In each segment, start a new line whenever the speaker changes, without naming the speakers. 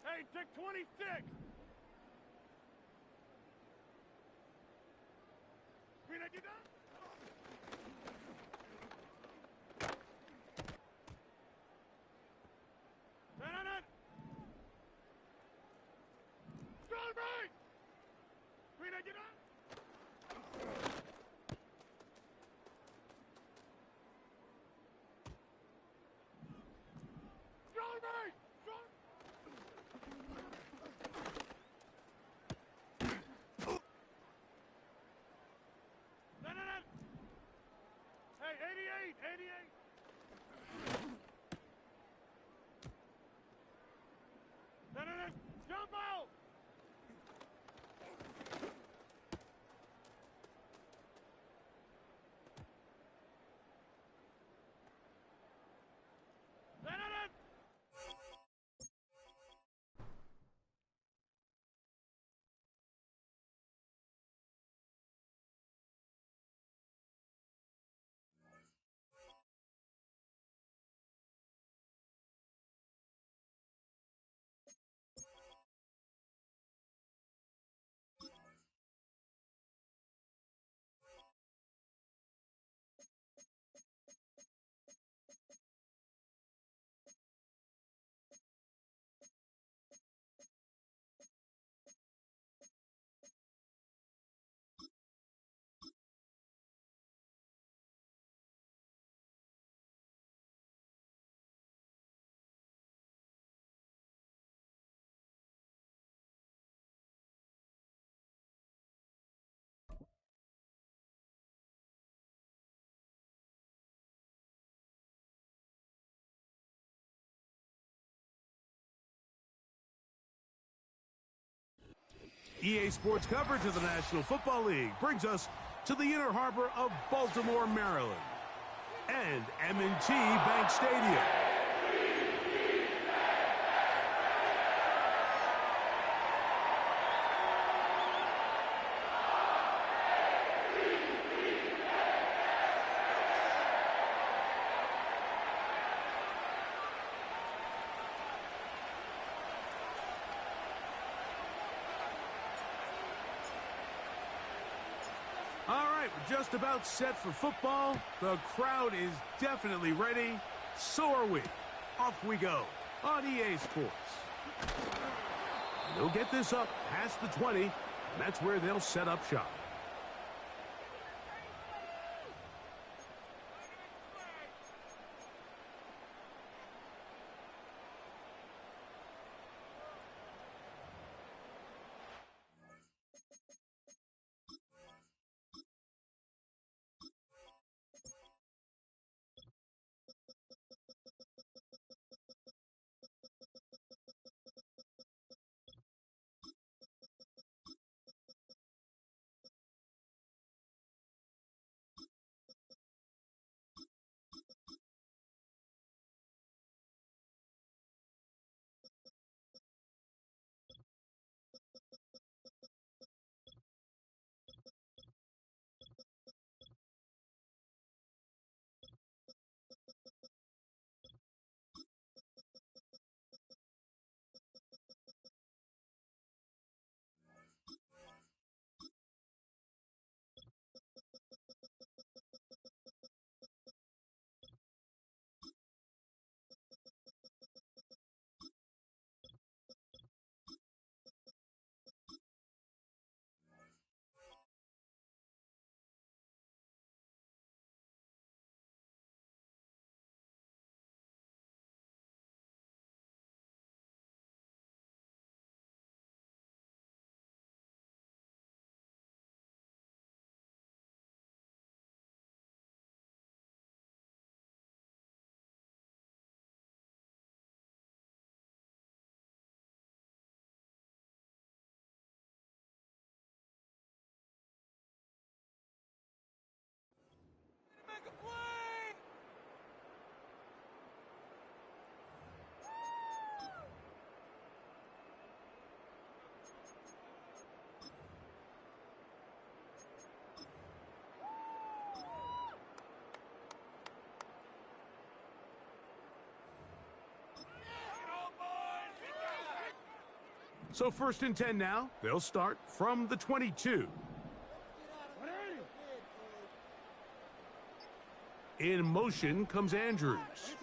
Hey, check 26. Green, you done? Strong right! Green, you done? Strong right! Strong! Hey, 88! 88! Jump out!
EA Sports coverage of the National Football League brings us to the Inner Harbor of Baltimore, Maryland, and M&T Bank Stadium. All right, we're just about set for football. The crowd is definitely ready. So are we. Off we go on EA Sports. And they'll get this up past the 20, and that's where they'll set up shop. So 1st and 10 now. They'll start from the 22. In motion comes Andrews.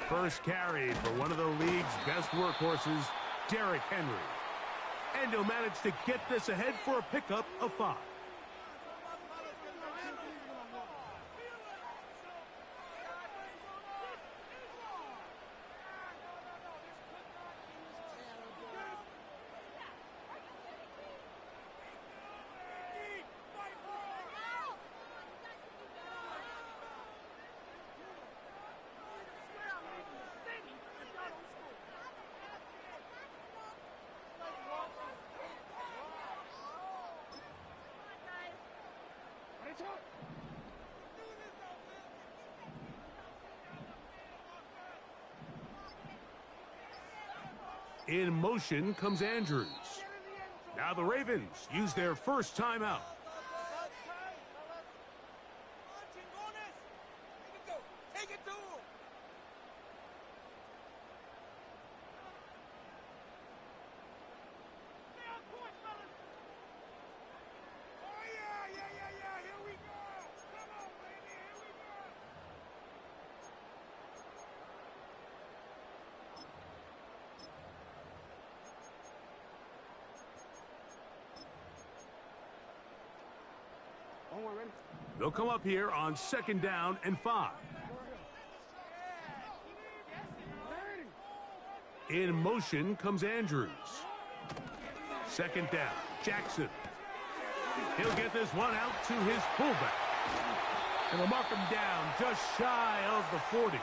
First carry for one of the league's best workhorses, Derrick Henry. And he'll manage to get this ahead for a pickup of 5. In motion comes Andrews. Now the Ravens use their first timeout. They'll come up here on 2nd down and 5. In motion comes Andrews. 2nd down, Jackson. He'll get this one out to his fullback. And they'll mark him down just shy of the 40.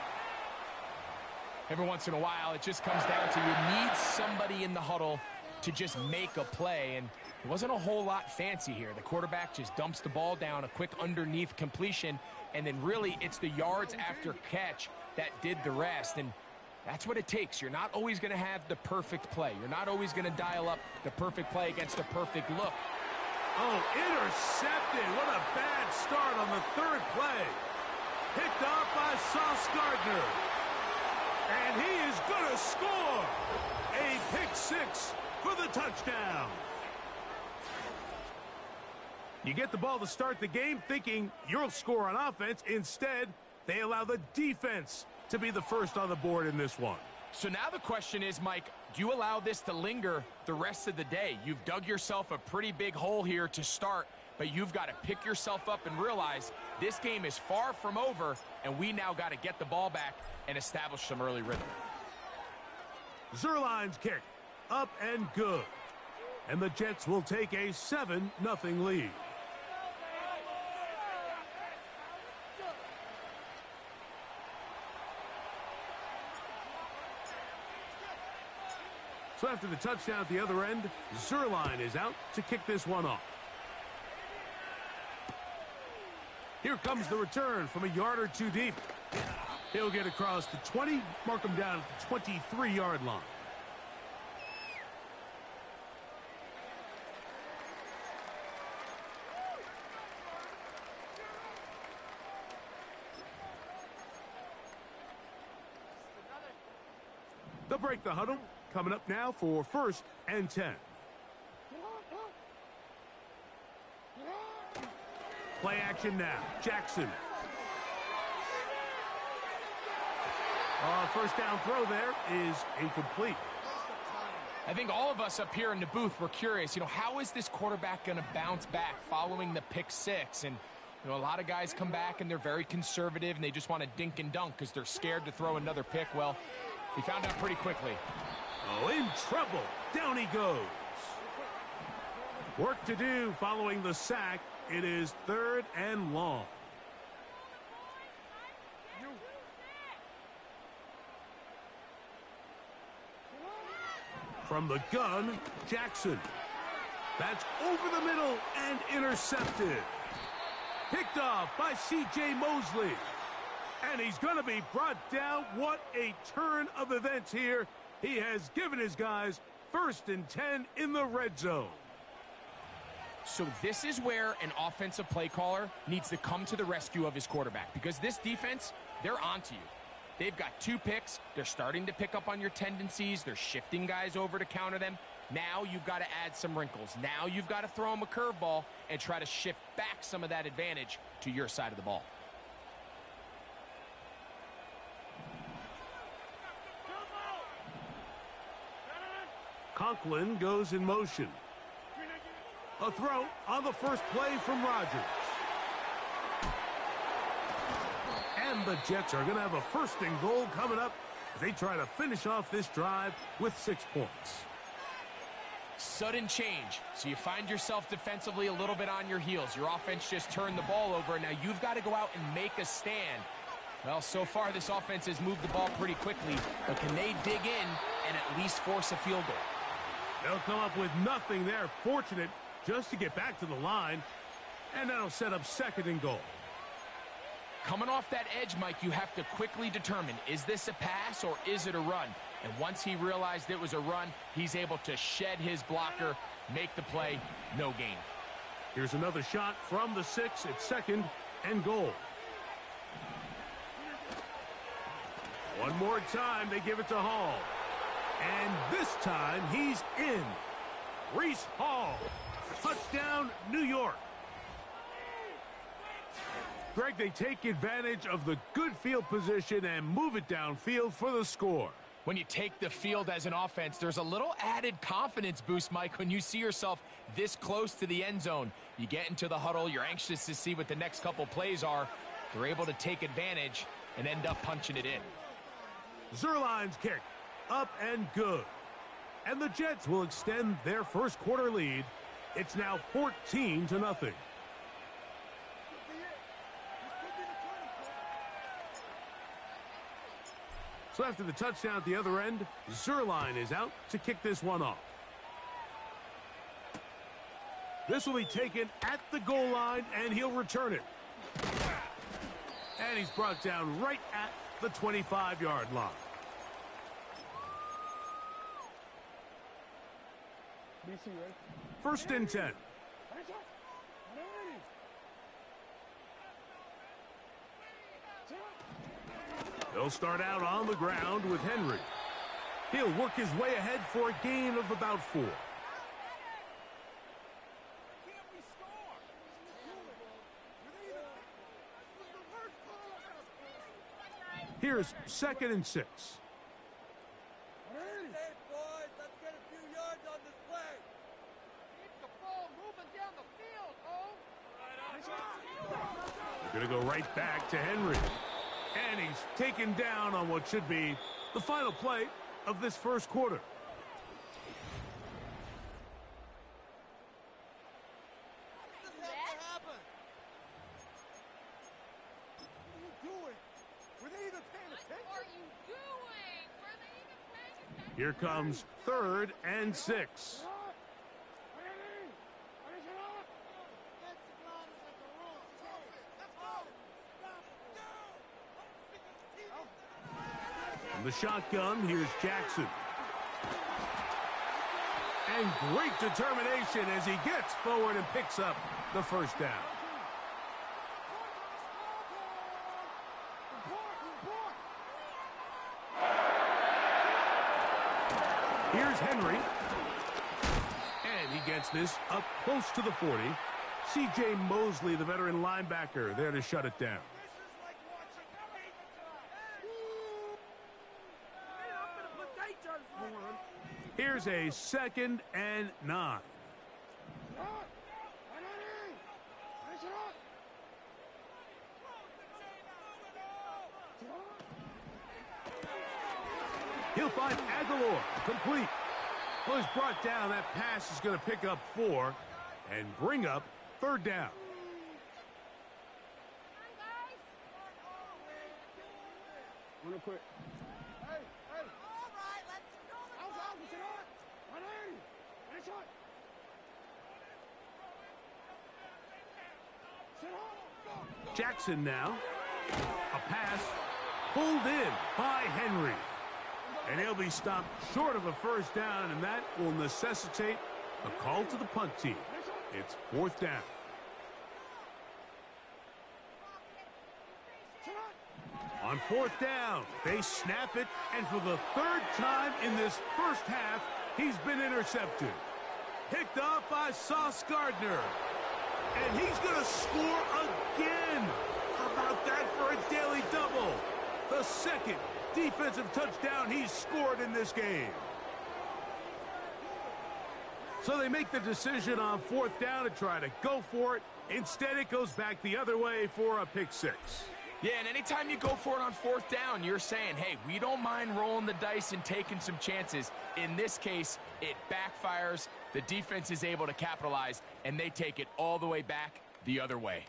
Every once in a while, it just comes down to you need somebody in the huddle to just make a play, and it wasn't a whole lot fancy here. The quarterback just dumps the ball down, a quick underneath completion, and then really it's the yards after catch that did the rest, and that's what it takes. You're not always going to have the perfect play. You're not always going to dial up the perfect play against the perfect look.
Oh, intercepted. What a bad start on the 3rd play. Picked off by Sauce Gardner. And he is going to score. A pick 6 for the touchdown. You get the ball to start the game thinking you'll score on offense. Instead, they allow the defense to be the first on the board in this one.
So now the question is, Mike, do you allow this to linger the rest of the day? You've dug yourself a pretty big hole here to start, but you've got to pick yourself up and realize this game is far from over, and we now got to get the ball back and establish some early rhythm.
Zerline's kick, up and good. And the Jets will take a 7-0 lead. So after the touchdown at the other end, Zerline is out to kick this one off. Here comes the return from a yard or two deep. He'll get across the 20, mark him down at the 23-yard line. They'll break the huddle. Coming up now for 1st and 10. Play action now. Jackson. First down throw there is incomplete.
I think all of us up here in the booth were curious, how is this quarterback going to bounce back following the pick 6? And, a lot of guys come back and they're very conservative and they just want to dink and dunk because they're scared to throw another pick. Well, we found out pretty quickly.
Oh, in trouble. Down he goes. Work to do following the sack. It is 3rd and long. From the gun, Jackson. That's over the middle and intercepted. Picked off by C.J. Mosley. And he's going to be brought down. What a turn of events here. He has given his guys 1st and 10 in the red zone.
So this is where an offensive play caller needs to come to the rescue of his quarterback, because this defense, they're onto you. They've got 2 picks. They're starting to pick up on your tendencies. They're shifting guys over to counter them. Now you've got to add some wrinkles. Now you've got to throw them a curveball and try to shift back some of that advantage to your side of the ball.
Conklin goes in motion. A throw on the first play from Rodgers. And the Jets are going to have a 1st and goal coming up as they try to finish off this drive with 6 points.
Sudden change. So you find yourself defensively a little bit on your heels. Your offense just turned the ball over. Now you've got to go out and make a stand. Well, so far this offense has moved the ball pretty quickly, but can they dig in and at least force a field goal?
They'll come up with nothing there. Fortunate just to get back to the line, and that'll set up 2nd and goal.
Coming off that edge, Mike, you have to quickly determine, is this a pass or is it a run? And once he realized it was a run, he's able to shed his blocker, make the play, no gain.
Here's another shot from the 6 at 2nd and goal. One more time, they give it to Hall. And this time, he's in. Reese Hall. Touchdown, New York. Greg, they take advantage of the good field position and move it downfield for the score.
When you take the field as an offense, there's a little added confidence boost, Mike, when you see yourself this close to the end zone. You get into the huddle, you're anxious to see what the next couple plays are. They're able to take advantage and end up punching it in.
Zerline's kick, up and good. And the Jets will extend their 1st quarter lead. It's now 14-0. So after the touchdown at the other end, Zerline is out to kick this one off. This will be taken at the goal line, and he'll return it. And he's brought down right at the 25-yard line. First and 10. They'll start out on the ground with Henry. He'll work his way ahead for a gain of about 4. Here's 2nd and 6. Going to go right back to Henry. And he's taken down on what should be the final play of this 1st quarter. Here comes 3rd and 6. From the shotgun, here's Jackson. And great determination as he gets forward and picks up the 1st down. Here's Henry. And he gets this up close to the 40. C.J. Mosley, the veteran linebacker, there to shut it down. Here's a 2nd and 9. He'll find Aguilar, complete. Well, he's brought down. That pass is going to pick up 4 and bring up 3rd down.
Real quick.
Jackson now. A pass pulled in by Henry. And he'll be stopped short of a 1st down, and that will necessitate a call to the punt team. It's 4th down. On fourth down, they snap it, and for the third time in this first half, he's been intercepted. Picked off by Sauce Gardner. And he's going to score again. How about that for a daily double? The second defensive touchdown he's scored in this game. So they make the decision on fourth down to try to go for it. Instead, it goes back the other way for a pick six.
Yeah, and anytime you go for it on fourth down, you're saying, hey, we don't mind rolling the dice and taking some chances. In this case, it backfires. The defense is able to capitalize, and they take it all the way back the other way.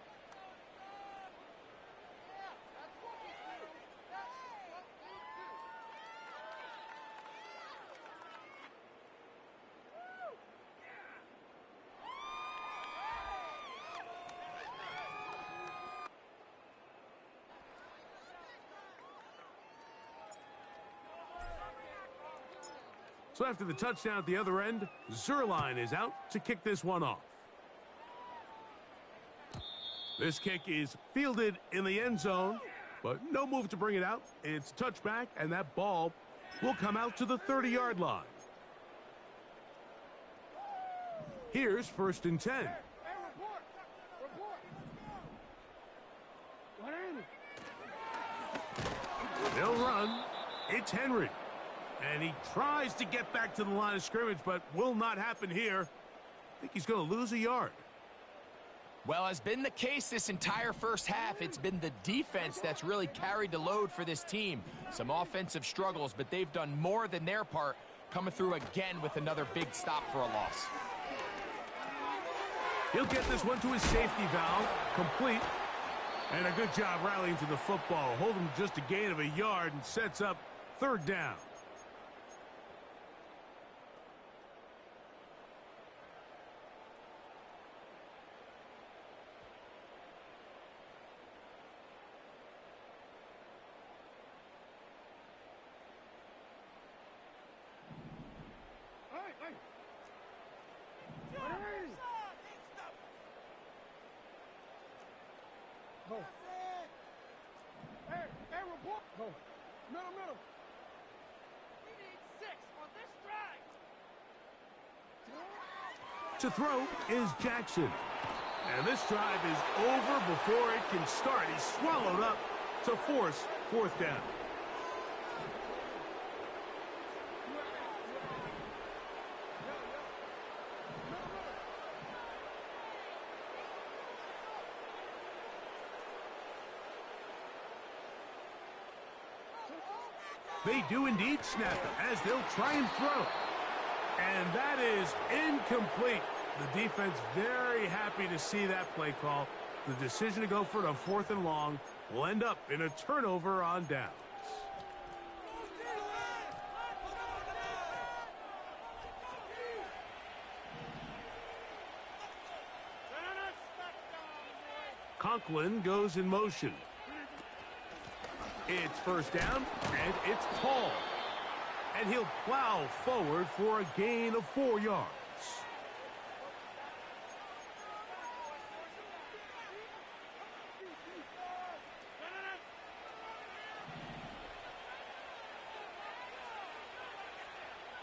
So after the touchdown at the other end, Zerline is out to kick this one off. This kick is fielded in the end zone, but no move to bring it out. It's touchback, and that ball will come out to the 30-yard line. Here's 1st and 10. They'll run. It's Henry. And he tries to get back to the line of scrimmage, but will not happen here. I think he's going to lose a yard.
Well, has been the case this entire first half. It's been the defense that's really carried the load for this team. Some offensive struggles, but they've done more than their part, coming through again with another big stop for a loss.
He'll get this one to his safety valve, complete. And a good job rallying to the football. Hold him just a gain of a yard and sets up 3rd down. To throw is Jackson. And this drive is over before it can start. He's swallowed up to force 4th down. They do indeed snap it as they'll try and throw. And that is incomplete. The defense very happy to see that play call. The decision to go for it on 4th and long will end up in a turnover on downs. Conklin goes in motion. It's 1st down, and it's Paul. And he'll plow forward for a gain of 4 yards.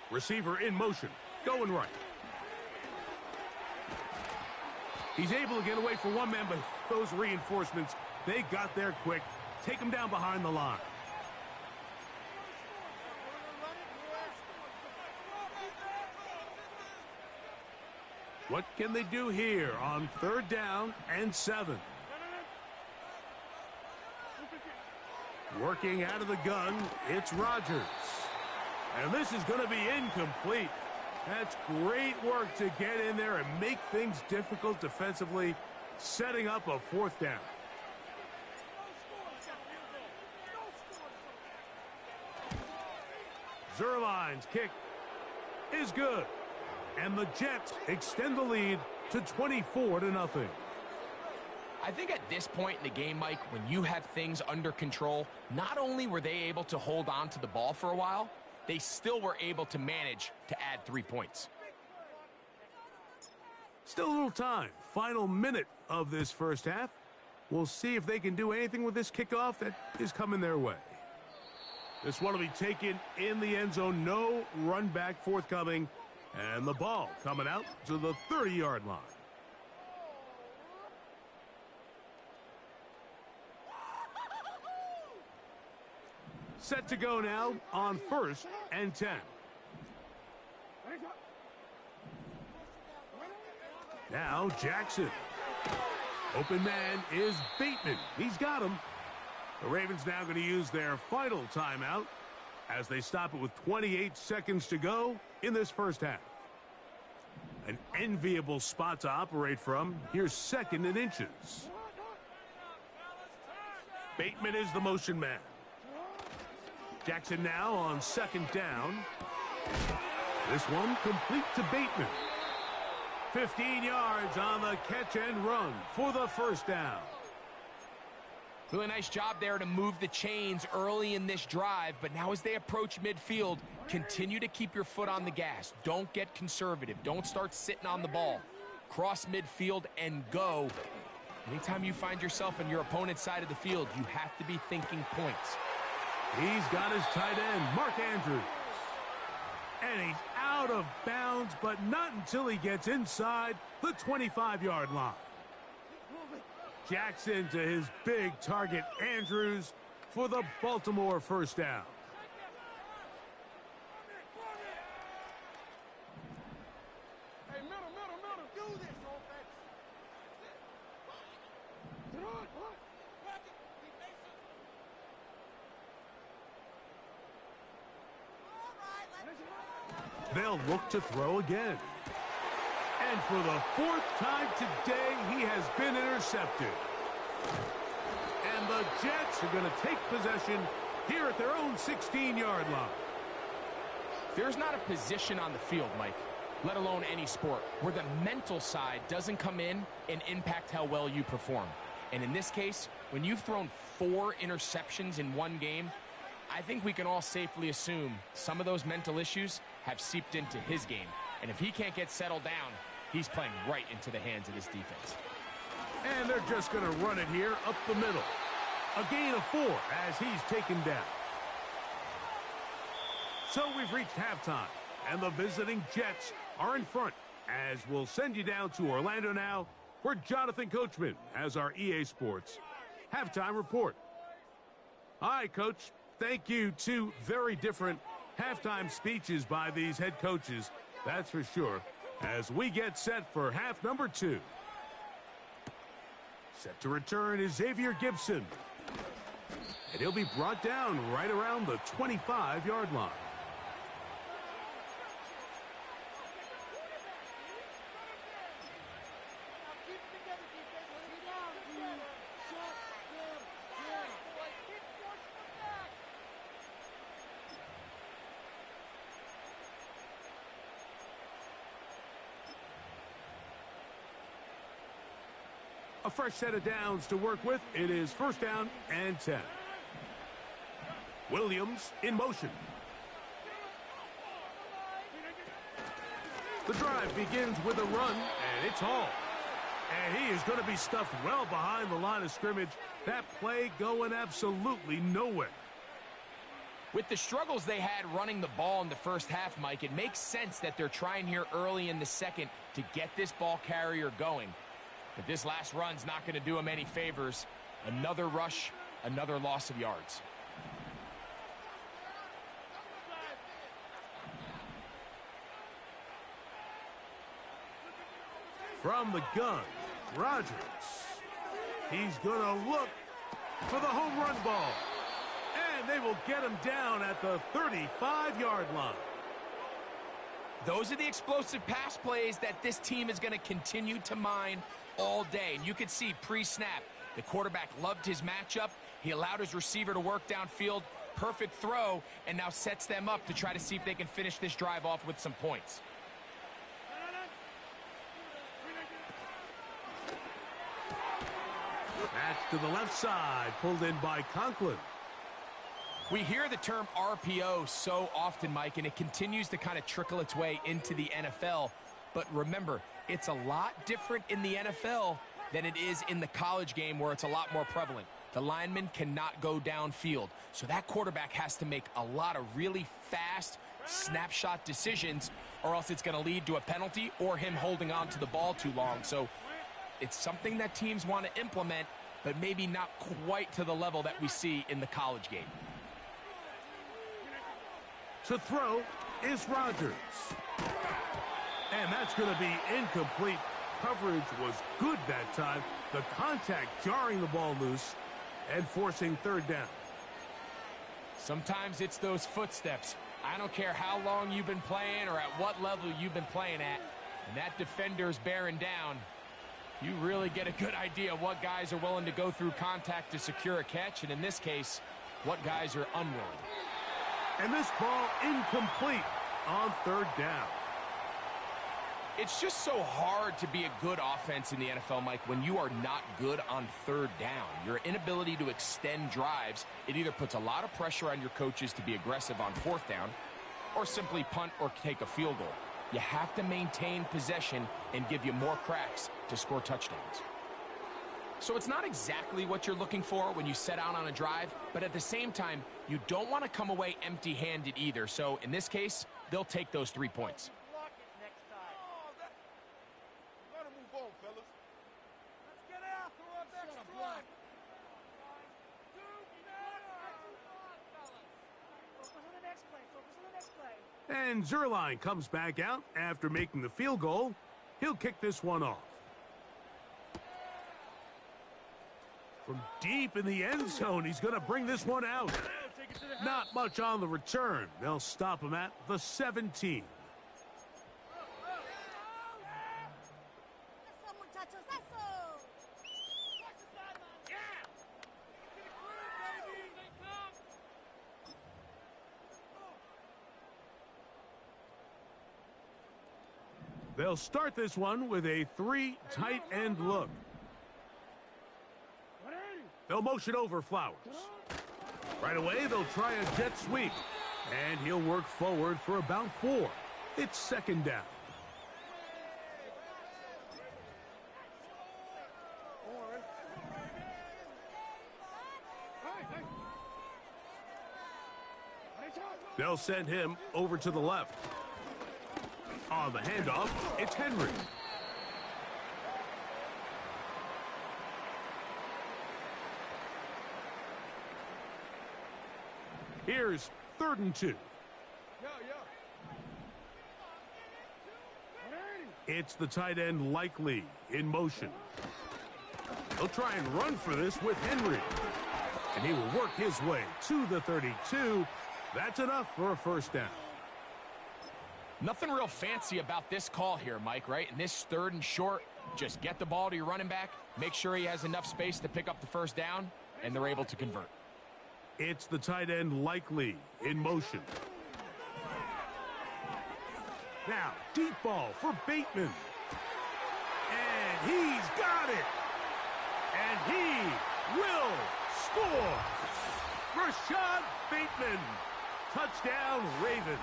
Receiver in motion, going right. He's able to get away for one man, but those reinforcements, they got there quick. Take him down behind the line. What can they do here on 3rd down and 7? Working out of the gun, it's Rodgers. And this is going to be incomplete. That's great work to get in there and make things difficult defensively, setting up a 4th down. Zerline's kick is good. And the Jets extend the lead to 24-0.
I think at this point in the game, Mike, when you have things under control, not only were they able to hold on to the ball for a while, they still were able to manage to add 3 points.
Still a little time. Final minute of this first half. We'll see if they can do anything with this kickoff that is coming their way. This one will be taken in the end zone. No run back forthcoming. And the ball coming out to the 30-yard line. Set to go now on 1st and 10. Now Jackson. Open man is Bateman. He's got him. The Ravens now going to use their final timeout as they stop it with 28 seconds to go in this first half. An enviable spot to operate from. Here's 2nd and inches. Bateman is the motion man. Jackson now on 2nd down. This one complete to Bateman. 15 yards on the catch and run for the first down.
Really nice job there to move the chains early in this drive, but now as they approach midfield, continue to keep your foot on the gas. Don't get conservative. Don't start sitting on the ball. Cross midfield and go. Anytime you find yourself on your opponent's side of the field, you have to be thinking points.
He's got his tight end, Mark Andrews. And he's out of bounds, but not until he gets inside the 25-yard line. Jackson to his big target, Andrews, for the Baltimore first down.
Hey, middle. Do this, offense.
They'll look to throw again. And for the 4th time today, he has been intercepted. And the Jets are going to take possession here at their own 16-yard line.
There's not a position on the field, Mike, let alone any sport, where the mental side doesn't come in and impact how well you perform. And in this case, when you've thrown 4 interceptions in one game, I think we can all safely assume some of those mental issues have seeped into his game. And if he can't get settled down, he's playing right into the hands of this defense.
And they're just going to run it here up the middle. A gain of 4 as he's taken down. So we've reached halftime, and the visiting Jets are in front, as we'll send you down to Orlando now, where Jonathan Coachman has our EA Sports halftime report. Hi, Coach. Thank you. 2 very different halftime speeches by these head coaches, that's for sure, as we get set for half number 2. Set to return is Xavier Gibson. And he'll be brought down right around the 25-yard line. A fresh set of downs to work with. It is 1st down and 10. Williams in motion. The drive begins with a run, and it's Hall. And he is going to be stuffed well behind the line of scrimmage. That play going absolutely nowhere.
With the struggles they had running the ball in the first half, Mike, it makes sense that they're trying here early in the second to get this ball carrier going. But this last run's not going to do him any favors. Another rush, another loss of yards.
From the gun, Rodgers. He's going to look for the home run ball. And they will get him down at the 35-yard line.
Those are the explosive pass plays that this team is going to continue to mine all day. And you can see pre-snap, the quarterback loved his matchup. He allowed his receiver to work downfield. Perfect throw, and now sets them up to try to see if they can finish this drive off with some points.
Back to the left side, pulled in by Conklin.
We hear the term RPO so often, Mike, and it continues to kind of trickle its way into the NFL. But remember, it's a lot different in the NFL than it is in the college game where it's a lot more prevalent. The lineman cannot go downfield. So that quarterback has to make a lot of really fast snapshot decisions, or else it's going to lead to a penalty or him holding on to the ball too long. So it's something that teams want to implement, but maybe not quite to the level that we see in the college game.
To throw is Rodgers. And that's going to be incomplete. Coverage was good that time. The contact jarring the ball loose and forcing third down.
Sometimes it's those footsteps. I don't care how long you've been playing or at what level you've been playing at, and that defender's bearing down, you really get a good idea of what guys are willing to go through contact to secure a catch, and in this case, what guys are unwilling.
And this ball incomplete on third down.
It's just so hard to be a good offense in the NFL, Mike, when you are not good on third down. Your inability to extend drives, it either puts a lot of pressure on your coaches to be aggressive on fourth down or simply punt or take a field goal. You have to maintain possession and give you more cracks to score touchdowns. So it's not exactly what you're looking for when you set out on a drive, but at the same time, you don't want to come away empty-handed either. So in this case, they'll take those 3 points.
And Zerline comes back out after making the field goal. He'll kick this one off. From deep in the end zone, he's going to bring this one out. Not much on the return. They'll stop him at the 17. They'll start this one with a 3 tight end look. They'll motion over Flowers. Right away, they'll try a jet sweep. And he'll work forward for about 4. It's second down. They'll send him over to the left. On the handoff, it's Henry. Here's 3rd and 2. It's the tight end Likely in motion. He'll try and run for this with Henry. And he will work his way to the 32. That's enough for a first down.
Nothing real fancy about this call here, Mike, right? In this 3rd and short, just get the ball to your running back, make sure he has enough space to pick up the first down, and they're able to convert.
It's the tight end Likely in motion. Now, deep ball for Bateman. And he's got it. And he will score. Rashad Bateman. Touchdown, Ravens.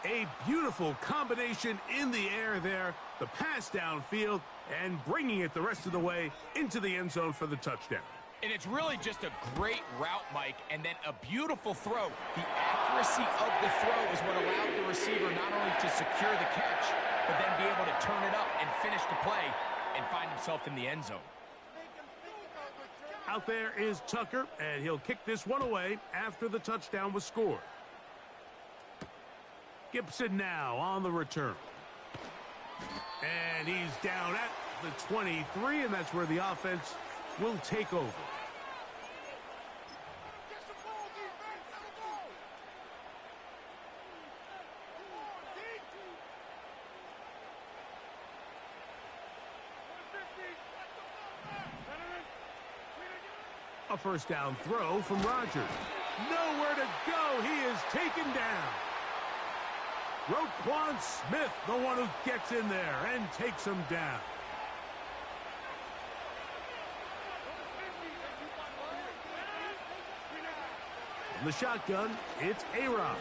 A beautiful combination in the air there. The pass downfield and bringing it the rest of the way into the end zone for the touchdown.
And it's really just a great route, Mike, and then a beautiful throw. The accuracy of the throw is what allowed the receiver not only to secure the catch, but then be able to turn it up and finish the play and find himself in the end zone.
Out there is Tucker, and he'll kick this one away after the touchdown was scored. Gibson now on the return. And he's down at the 23, and that's where the offense will take over. A first down throw from Rodgers. Nowhere to go. He is taken down. Roquan Smith, the one who gets in there and takes him down. In the shotgun, it's A-Rod.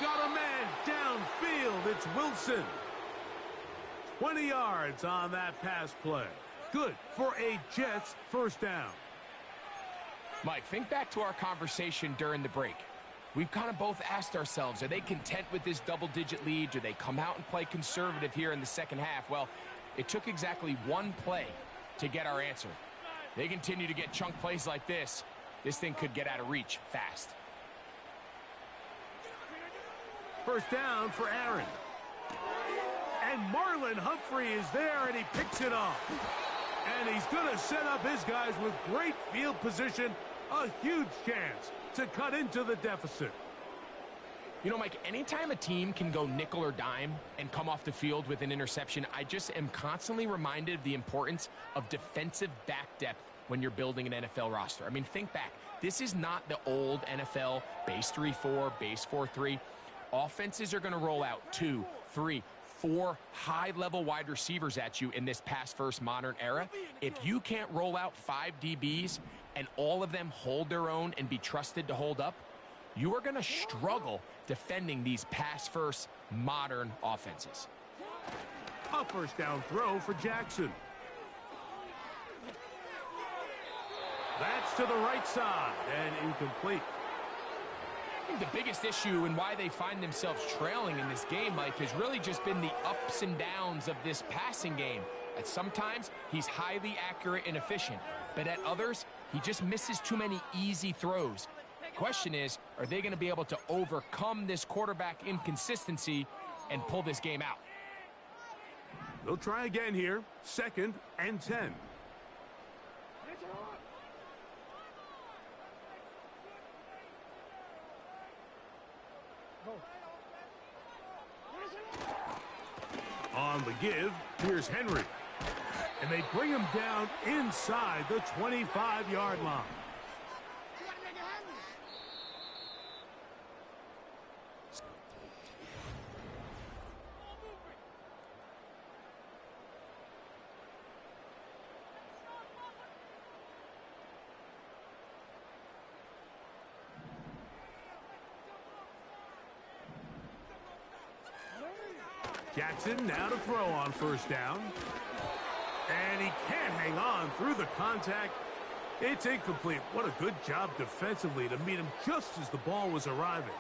Got a man downfield. It's Wilson. 20 yards on that pass play. Good for a Jets first down.
Mike, think back to our conversation during the break. We've kind of both asked ourselves, are they content with this double-digit lead? Do they come out and play conservative here in the second half? Well, it took exactly one play to get our answer. They continue to get chunk plays like this. This thing could get out of reach fast.
First down for Aaron. And Marlon Humphrey is there, and he picks it off. And he's going to set up his guys with great field position. A huge chance to cut into the deficit.
You know, Mike, anytime a team can go nickel or dime and come off the field with an interception, I just am constantly reminded of the importance of defensive back depth when you're building an NFL roster. I mean, think back. This is not the old NFL base 3-4, base 4-3. Offenses are going to roll out 2, 3, 4 high-level wide receivers at you in this pass-first modern era. If you can't roll out 5 DBs and all of them hold their own and be trusted to hold up, you are going to struggle defending these pass-first modern offenses.
A first down throw for Jackson. That's to the right side and incomplete.
I think the biggest issue and why they find themselves trailing in this game, Mike, has really just been the ups and downs of this passing game. At sometimes, he's highly accurate and efficient, but at others, he just misses too many easy throws. The question is, are they going to be able to overcome this quarterback inconsistency and pull this game out?
They'll try again here. 2nd and 10. On the give, here's Henry. And they bring him down inside the 25-yard line. Jackson now to throw on first down. And he can't hang on through the contact. It's incomplete. What a good job defensively to meet him just as the ball was arriving.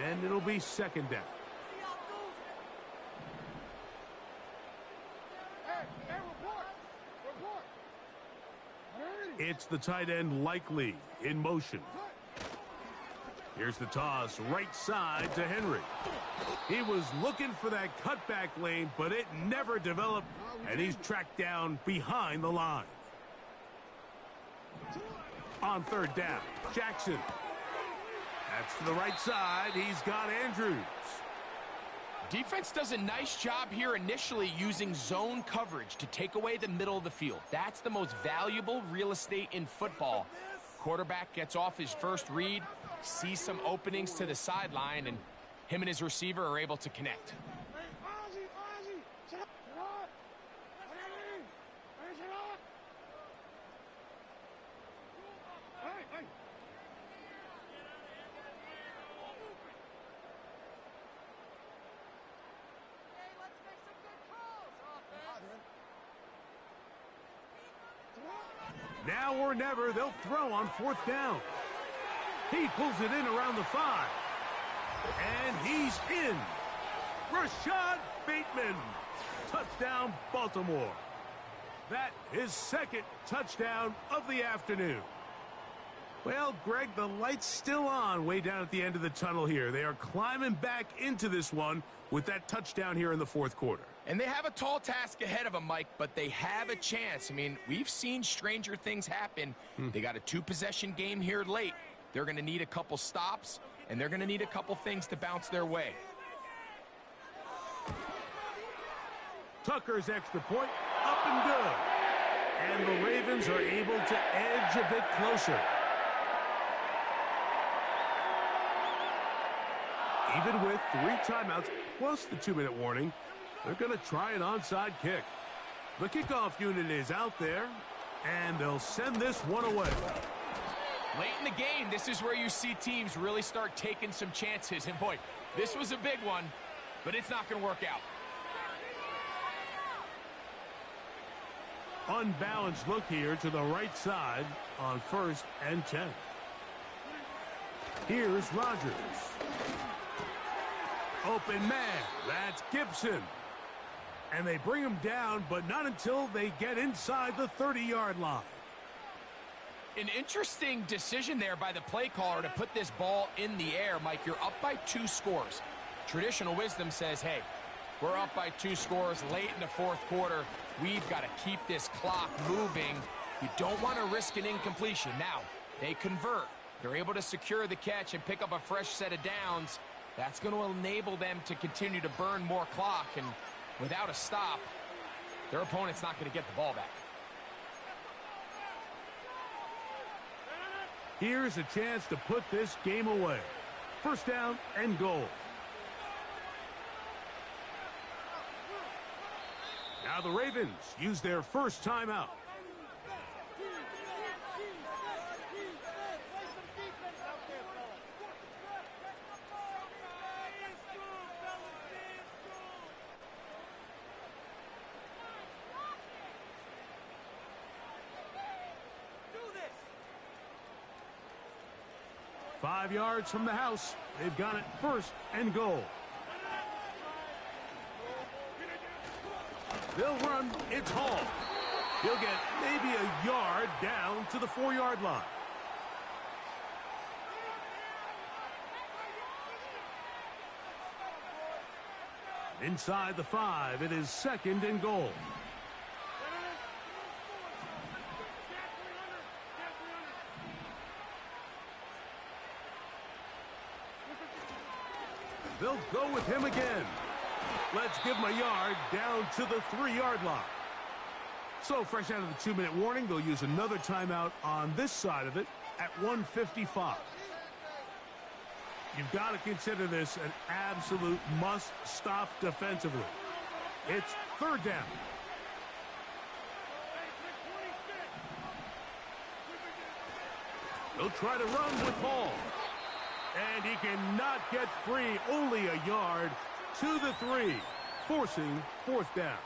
And it'll be 2nd down. It's the tight end Likely in motion. Here's the toss right side to Henry. He was looking for that cutback lane, but it never developed, and he's tracked down behind the line. On 3rd down, Jackson. That's to the right side. He's got Andrews.
Defense does a nice job here initially using zone coverage to take away the middle of the field. That's the most valuable real estate in football. Quarterback gets off his first read, sees some openings to the sideline, and him and his receiver are able to connect.
Now or never, they'll throw on 4th down. He pulls it in around the 5. And he's in. Rashad Bateman. Touchdown, Baltimore. That is 2nd touchdown of the afternoon. Well, Greg, the light's still on way down at the end of the tunnel here. They are climbing back into this one with that touchdown here in the 4th quarter.
And they have a tall task ahead of them, Mike, but they have a chance. I mean, we've seen stranger things happen. They got a 2-possession game here late. They're going to need a couple stops, and they're going to need a couple things to bounce their way.
Tucker's extra point, up and good. And the Ravens are able to edge a bit closer. Even with 3 timeouts plus the 2-minute warning, they're going to try an onside kick. The kickoff unit is out there, and they'll send this one away.
Late in the game, this is where you see teams really start taking some chances. And boy, this was a big one, but it's not going to work out.
unbalanced look here to the right side on 1st and 10. Here's Rodgers. Open man. That's Gibson. And they bring him down, but not until they get inside the 30-yard line.
An interesting decision there by the play caller to put this ball in the air. Mike, you're up by 2 scores. Traditional wisdom says, hey, we're up by 2 scores late in the 4th quarter. We've got to keep this clock moving. You don't want to risk an incompletion. Now, they convert. They're able to secure the catch and pick up a fresh set of downs. That's going to enable them to continue to burn more clock. And without a stop, their opponent's not going to get the ball back.
Here's a chance to put this game away. 1st down and goal. Now the Ravens use their first timeout.
Do this.
5 yards from the house. They've got it 1st and goal. They'll run. It's Hall. He'll get maybe a yard down to the 4-yard line. Inside the 5, it is 2nd and goal. They'll go with him again. Let's give him a yard down to the 3-yard line. So fresh out of the 2-minute warning, they'll use another timeout on this side of it at 1:55. You've got to consider this an absolute must-stop defensively. It's 3rd down. They'll try to run with Hall. And he cannot get free, only a yard to the 3, forcing 4th down.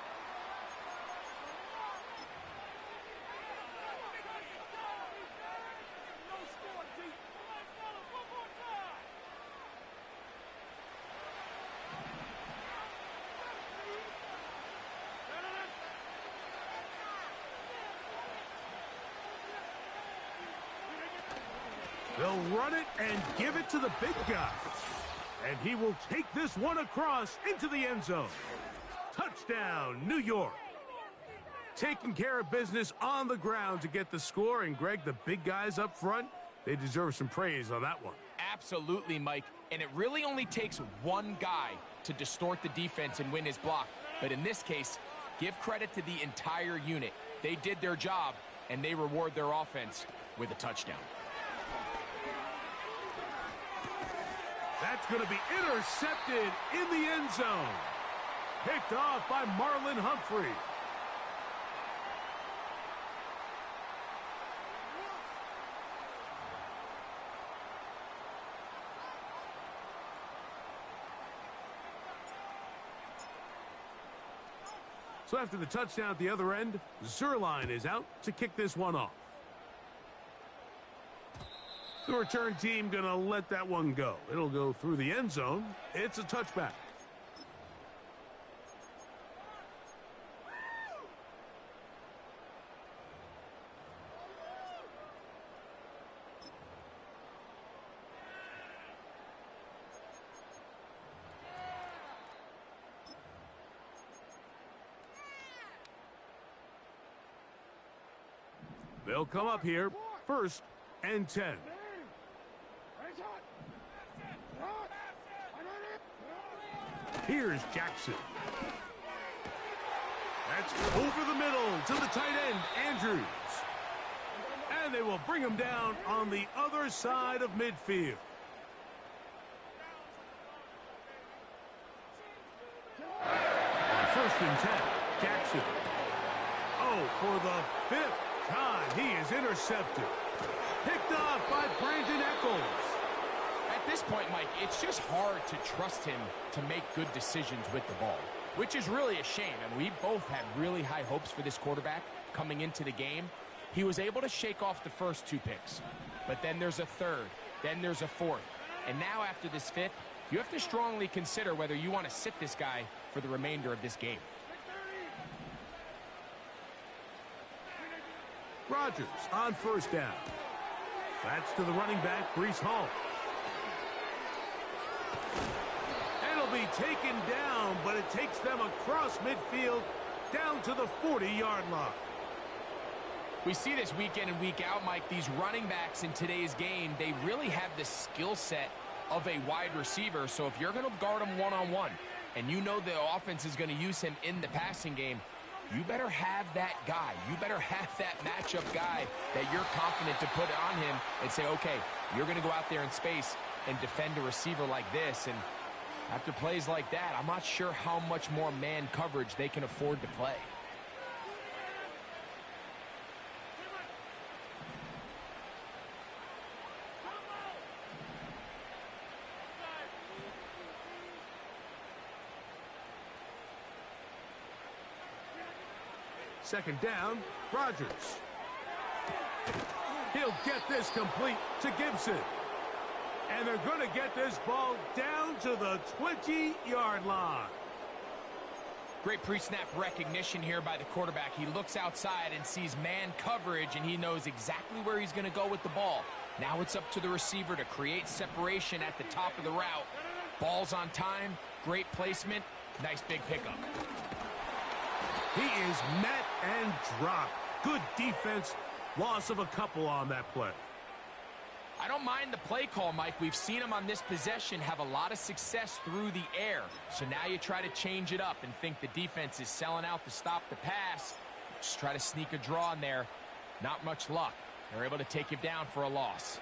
They'll run it and give it to the big guy. And he will take this one across into the end zone. Touchdown, New York. Taking care of business on the ground to get the score. And, Greg, the big guys up front, they deserve some praise on that one.
Absolutely, Mike. And it really only takes one guy to distort the defense and win his block. But in this case, give credit to the entire unit. They did their job, and they reward their offense with a touchdown.
That's going to be intercepted in the end zone. Picked off by Marlon Humphrey. So after the touchdown at the other end, Zerline is out to kick this one off. The return team going to let that one go. It'll go through the end zone. It's a touchback. They'll come up here, 1st and 10. Here's Jackson. That's over the middle to the tight end, Andrews. And they will bring him down on the other side of midfield. On 1st and 10, Jackson. Oh, for the 5th time, he is intercepted. Picked off by Brandon Echols.
At this point, Mike, it's just hard to trust him to make good decisions with the ball. which is really a shame. And we both had really high hopes for this quarterback coming into the game. He was able to shake off the first 2 picks, but then there's a third, then there's a fourth. And now after this 5th, you have to strongly consider whether you want to sit this guy for the remainder of this game.
Rodgers on first down. That's to the running back, Breece Hall. It'll be taken down, but it takes them across midfield down to the 40-yard line.
We see this week in and week out, Mike. These running backs in today's game, they really have the skill set of a wide receiver. So if you're going to guard him one-on-one and you know the offense is going to use him in the passing game, you better have that guy. You better have that matchup guy that you're confident to put on him and say, okay, you're going to go out there in space and defend a receiver like this. And after plays like that, I'm not sure how much more man coverage they can afford to play.
Second down, Rodgers. He'll get this complete to Gibson. And they're going to get this ball down to the 20-yard line.
Great pre-snap recognition here by the quarterback. He looks outside and sees man coverage, and he knows exactly where he's going to go with the ball. Now it's up to the receiver to create separation at the top of the route. Ball's on time, great placement, nice big pickup.
He is met and dropped. Good defense. Loss of a couple on that play.
I don't mind the play call, Mike. We've seen him on this possession have a lot of success through the air. So now you try to change it up and think the defense is selling out to stop the pass. Just try to sneak a draw in there. Not much luck. They're able to take him down for a loss.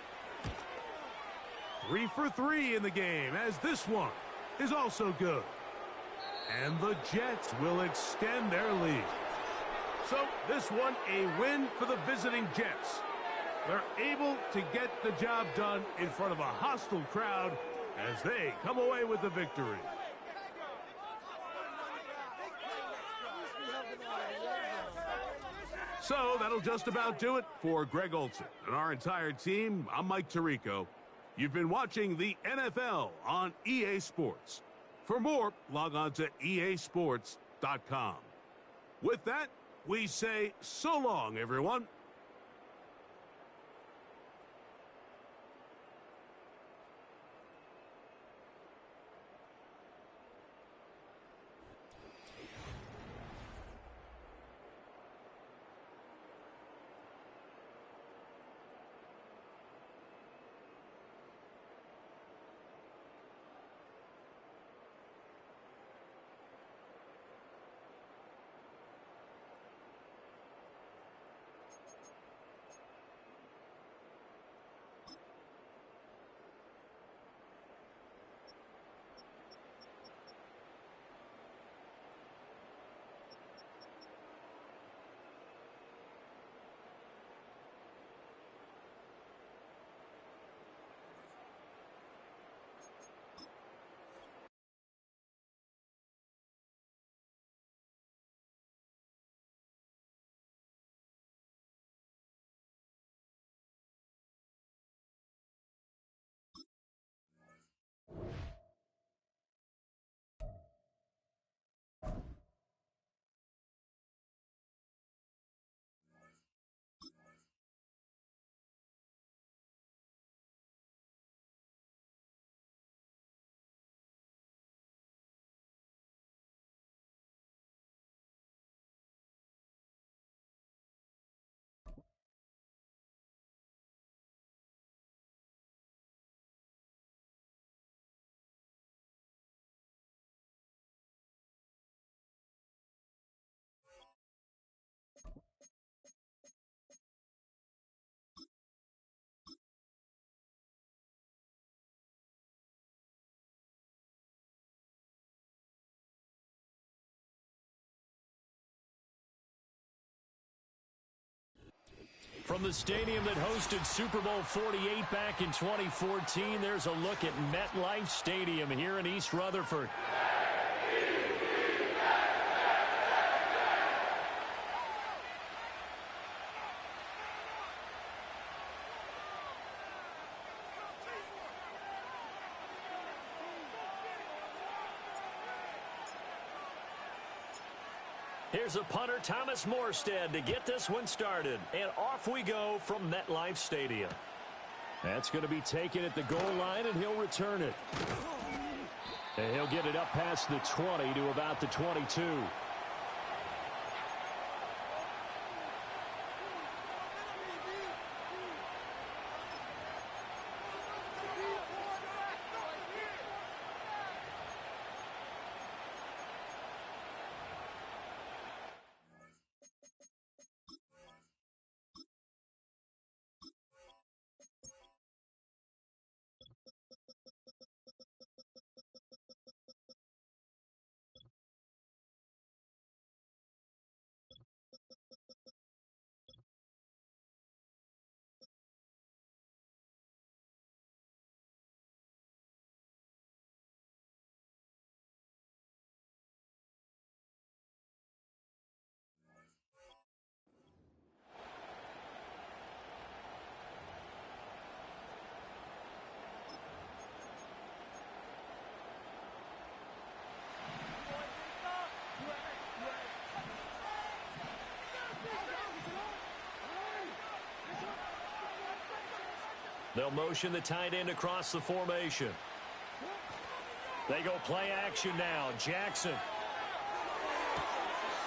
3 for 3 in the game, as this one is also good. And the Jets will extend their lead. So this one a win for the visiting Jets. They're able to get the job done in front of a hostile crowd as they come away with the victory. So that'll just about do it for Greg Olson and our entire team. I'm Mike Tirico. You've been watching the NFL on EA Sports. For more, log on to easports.com. With that, we say so long, everyone.
From the stadium that hosted Super Bowl 48 back in 2014, there's a look at MetLife Stadium here in East Rutherford. Here's a punter, Thomas Morstead, to get this one started. And off we go from MetLife Stadium. That's going to be taken at the goal line, and he'll return it. And he'll get it up past the 20 to about the 22. They'll motion the tight end across the formation. They go play action now. Jackson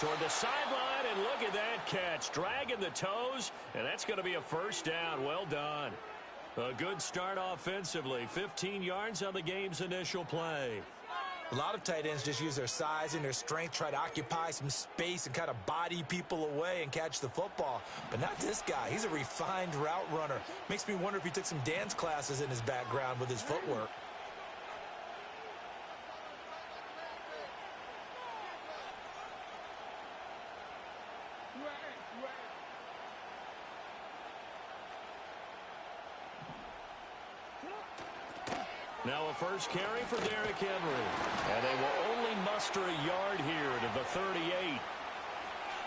toward the sideline, and look at that catch. Dragging the toes, and that's going to be a first down. Well done. A good start offensively. 15 yards on the game's initial play.
A lot of tight ends just use their size and their strength, try to occupy some space and kind of body people away and catch the football. But not this guy. He's a refined route runner. Makes me wonder if he took some dance classes in his background with his footwork.
Now a first carry for Derrick Henry. And they will only muster a yard here to the 38.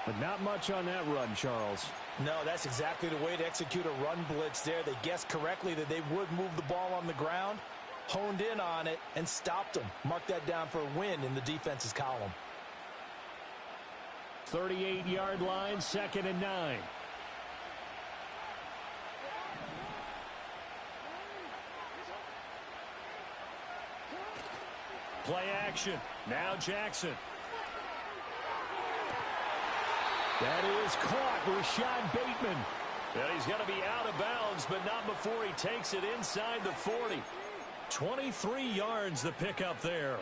But not much on that run, Charles.
No, that's exactly the way to execute a run blitz there. They guessed correctly that they would move the ball on the ground, honed in on it, and stopped them. Mark that down for a win in the defense's column.
38-yard line, 2nd and 9. Play action. Now Jackson. That is caught. Rashad Bateman. And he's going to be out of bounds, but not before he takes it inside the 40. 23 yards the pickup there.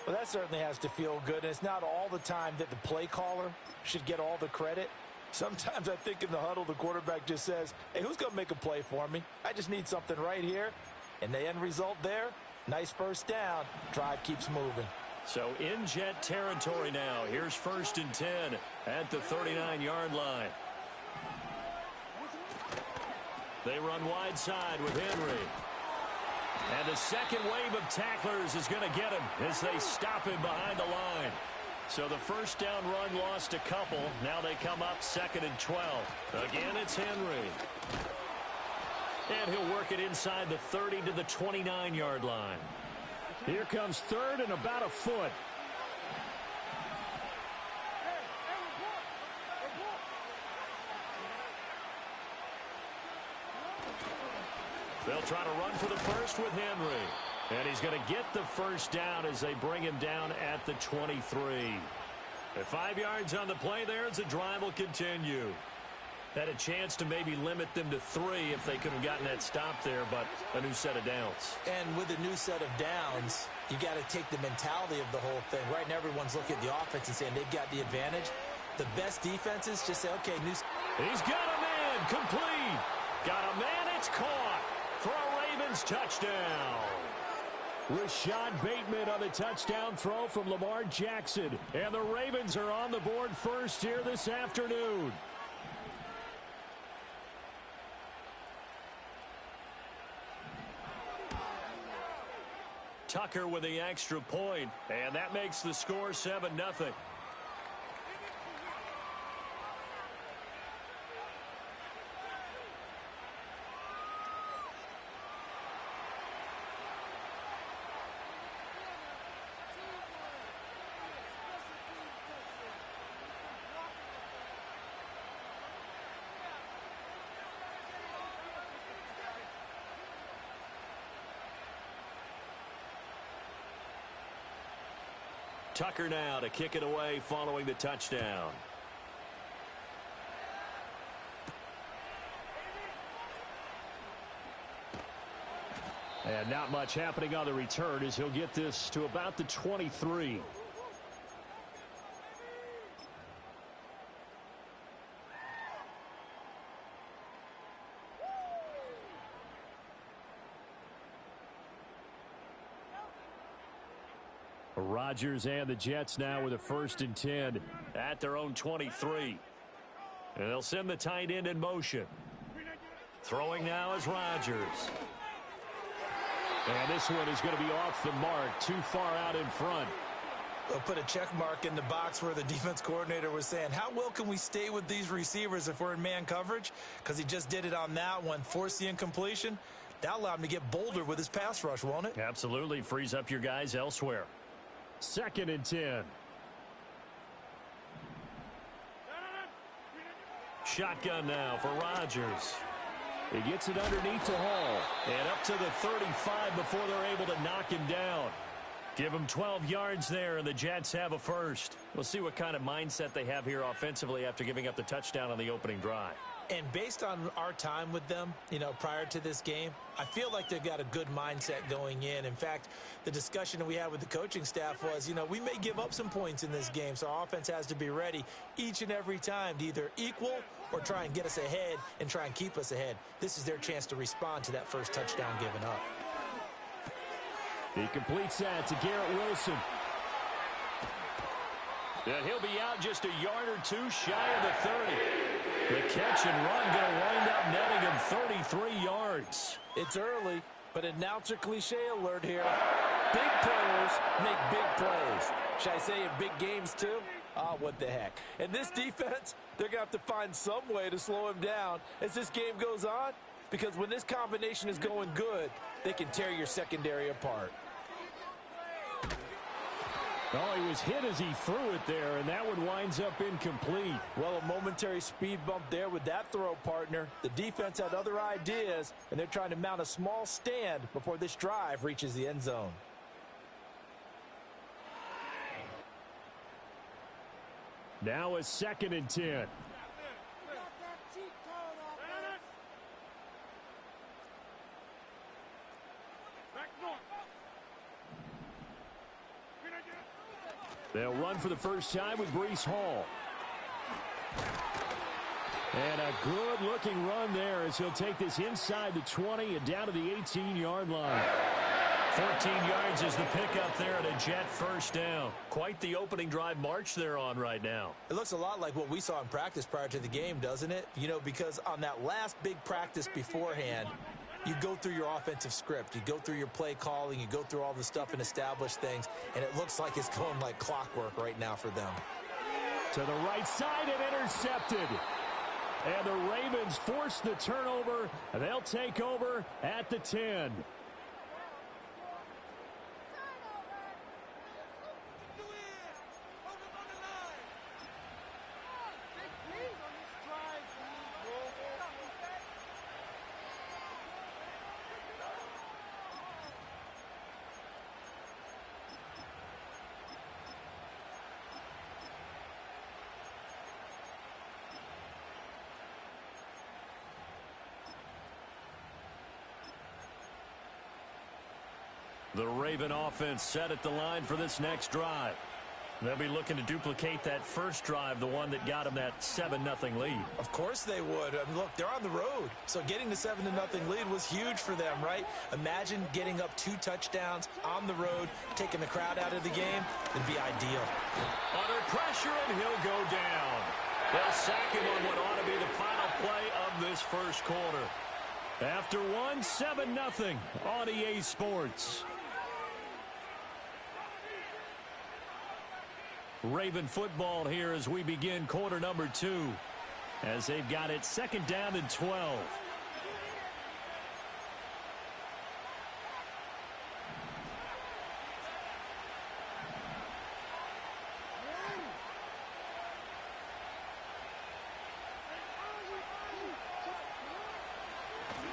Well, that certainly has to feel good. And it's not all the time that the play caller should get all the credit. Sometimes I think in the huddle, the quarterback just says, hey, who's going to make a play for me? I just need something right here. And the end result there, nice first down. Drive keeps moving.
So in jet territory now. Here's 1st and 10 at the 39-yard line. They run wide side with Henry. And the second wave of tacklers is going to get him as they stop him behind the line. So the first down run lost a couple. Now they come up 2nd and 12. Again, it's Henry. And he'll work it inside the 30 to the 29-yard line.
Here comes 3rd and about a foot.
They'll try to run for the first with Henry. And he's going to get the first down as they bring him down at the 23. At 5 yards on the play there as the drive will continue. Had a chance to maybe limit them to 3 if they could have gotten that stop there, but a new set of downs.
And with a new set of downs, you got to take the mentality of the whole thing. Right now, everyone's looking at the offense and saying they've got the advantage. The best defenses just say, okay, new.
He's got a man, complete. Got a man, it's caught for a Ravens touchdown.
Rashad Bateman on the touchdown throw from Lamar Jackson.
And the Ravens are on the board first here this afternoon. Tucker with the extra point, and that makes the score 7-0. Tucker now to kick it away following the touchdown. And not much happening on the return as he'll get this to about the 23. Rodgers and the Jets now with a 1st and 10 at their own 23. And they'll send the tight end in motion. Throwing now is Rodgers. And this one is going to be off the mark, too far out in front.
They'll put a check mark in the box where the defense coordinator was saying, how well can we stay with these receivers if we're in man coverage? Because he just did it on that one, forced the incompletion. That allowed him to get bolder with his pass rush, won't it?
Absolutely. Frees up your guys elsewhere. 2nd and 10. Shotgun now for Rodgers. He gets it underneath to Hall. And up to the 35 before they're able to knock him down. Give him 12 yards there, and the Jets have a 1st. We'll see what kind of mindset they have here offensively after giving up the touchdown on the opening drive.
And based on our time with them, prior to this game, I feel like they've got a good mindset going in. In fact, the discussion that we had with the coaching staff was, we may give up some points in this game, so our offense has to be ready each and every time to either equal or try and get us ahead and try and keep us ahead. This is their chance to respond to that first touchdown given up.
He completes that to Garrett Wilson.
And he'll be out just a yard or two shy of the 30. The catch and run going to wind up netting him 33 yards.
It's early, but announcer cliche alert here. Big players make big plays. Should I say in big games too? What the heck. And this defense, they're going to have to find some way to slow him down as this game goes on. Because when this combination is going good, they can tear your secondary apart.
Oh, he was hit as he threw it there, and that one winds up incomplete.
Well, a momentary speed bump there with that throw, partner. The defense had other ideas, and they're trying to mount a small stand before this drive reaches the end zone.
Now a 2nd and 10. They'll run for the first time with Breece Hall. And a good-looking run there as he'll take this inside the 20 and down to the 18-yard line.
14 yards is the pickup there at a Jet 1st down. Quite the opening drive march they're on right now.
It looks a lot like what we saw in practice prior to the game, doesn't it? Because on that last big practice beforehand, you go through your offensive script. You go through your play calling. You go through all the stuff and establish things. And it looks like it's going like clockwork right now for them.
To the right side and intercepted. And the Ravens force the turnover. They'll take over at the 10.
The Raven offense set at the line for this next drive. They'll be looking to duplicate that first drive, the one that got them that 7-0 lead.
Of course they would. Look, they're on the road. So getting the 7-0 lead was huge for them, right? Imagine getting up 2 touchdowns on the road, taking the crowd out of the game. It'd be ideal.
Under pressure, and he'll go down. They'll sack him on what ought to be the final play of this first quarter. After one, 7-0 on EA Sports. Raven football here as we begin quarter number 2, as they've got it 2nd down and 12.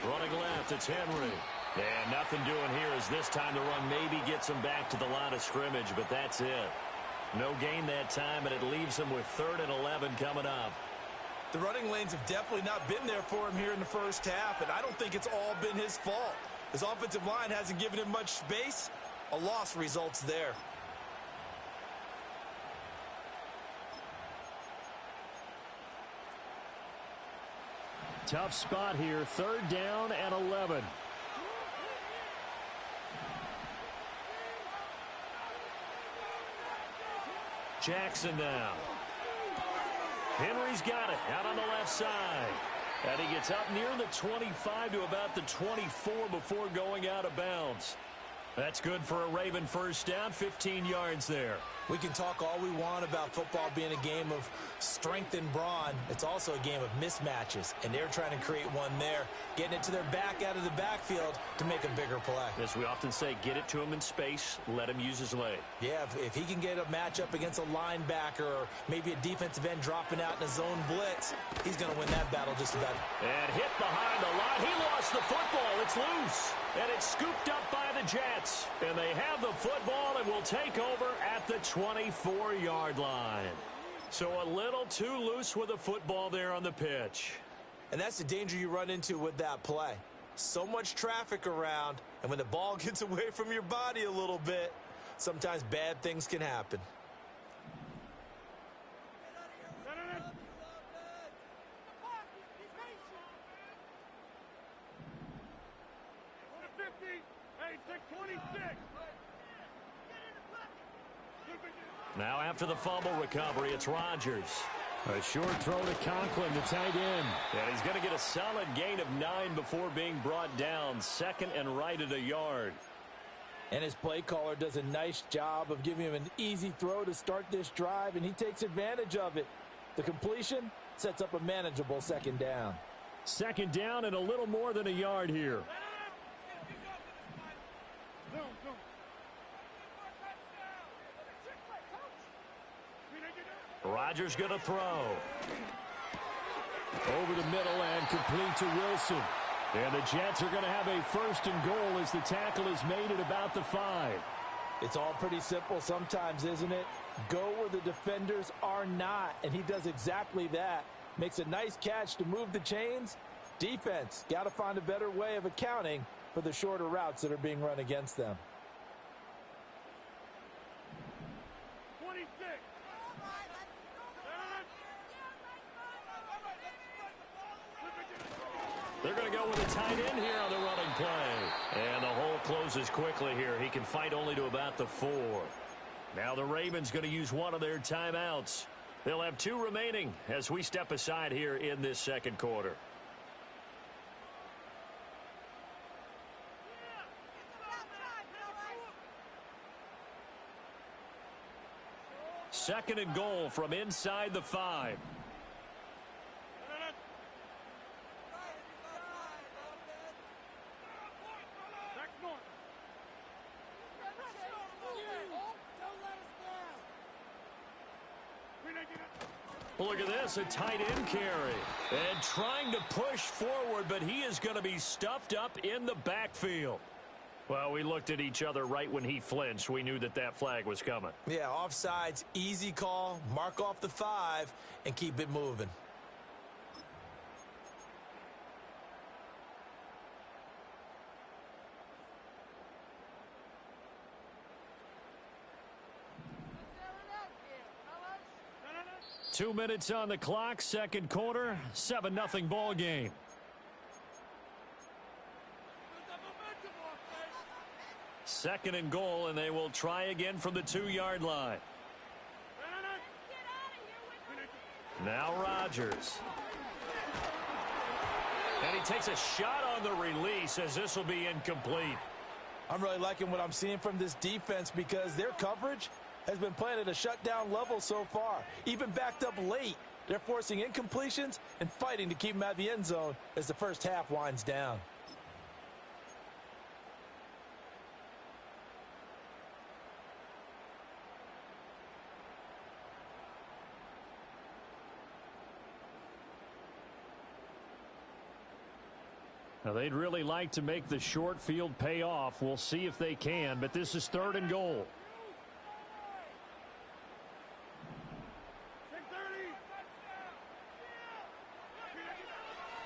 Running left, it's Henry. And nothing doing here as this time the run maybe gets him back to the line of scrimmage, but that's it. No gain that time, and it leaves him with 3rd and 11 coming up.
The running lanes have definitely not been there for him here in the first half, and I don't think it's all been his fault. His offensive line hasn't given him much space. A loss results there.
Tough spot here. 3rd down and 11.
Jackson now. Henry's got it out on the left side. And he gets up near the 25 to about the 24 before going out of bounds. That's good for a Raven first down, 15 yards there.
We can talk all we want about football being a game of strength and brawn. It's also a game of mismatches, and they're trying to create one there, getting it to their back out of the backfield to make a bigger play.
As we often say, get it to him in space, let him use his leg.
Yeah, if he can get a matchup against a linebacker or maybe a defensive end dropping out in a zone blitz, he's going to win that battle just about.
And hit behind the line. He lost the football. It's loose. And it's scooped up by the Jets. And they have the football and will take over at the 24-yard line. So a little too loose with the football there on the pitch.
And that's the danger you run into with that play. So much traffic around, and when the ball gets away from your body a little bit, sometimes bad things can happen.
Now after the fumble recovery, it's Rodgers.
A short throw to Conklin, the tight end.
And he's going to get a solid gain of 9 before being brought down. 2nd and right at a yard.
And his play caller does a nice job of giving him an easy throw to start this drive, and he takes advantage of it. The completion sets up a manageable 2nd down.
2nd down and a little more than a yard here.
Rodgers going to throw.
Over the middle and complete to Wilson. And the Jets are going to have a 1st and goal as the tackle is made at about the 5.
It's all pretty simple sometimes, isn't it? Go where the defenders are not, and he does exactly that. Makes a nice catch to move the chains. Defense, got to find a better way of accounting for the shorter routes that are being run against them.
They're going to go with a tight end here on the running play. And the hole closes quickly here. He can fight only to about the 4. Now the Ravens going to use one of their timeouts. They'll have 2 remaining as we step aside here in this 2nd quarter. Second and goal from inside the 5. Look at this, a tight end carry. And trying to push forward, but he is going to be stuffed up in the backfield. Well, we looked at each other right when he flinched. We knew that that flag was coming.
Yeah, offsides, easy call, mark off the 5, and keep it moving.
Two minutes on the clock, 2nd quarter, 7-0 ball game. Second and goal, and they will try again from the 2-yard line. Now Rodgers. And he takes a shot on the release as this will be incomplete.
I'm really liking what I'm seeing from this defense because their coverage has been playing at a shutdown level so far. Even backed up late, they're forcing incompletions and fighting to keep them out of the end zone as the first half winds down.
Now, they'd really like to make the short field pay off. We'll see if they can, but this is 3rd and goal.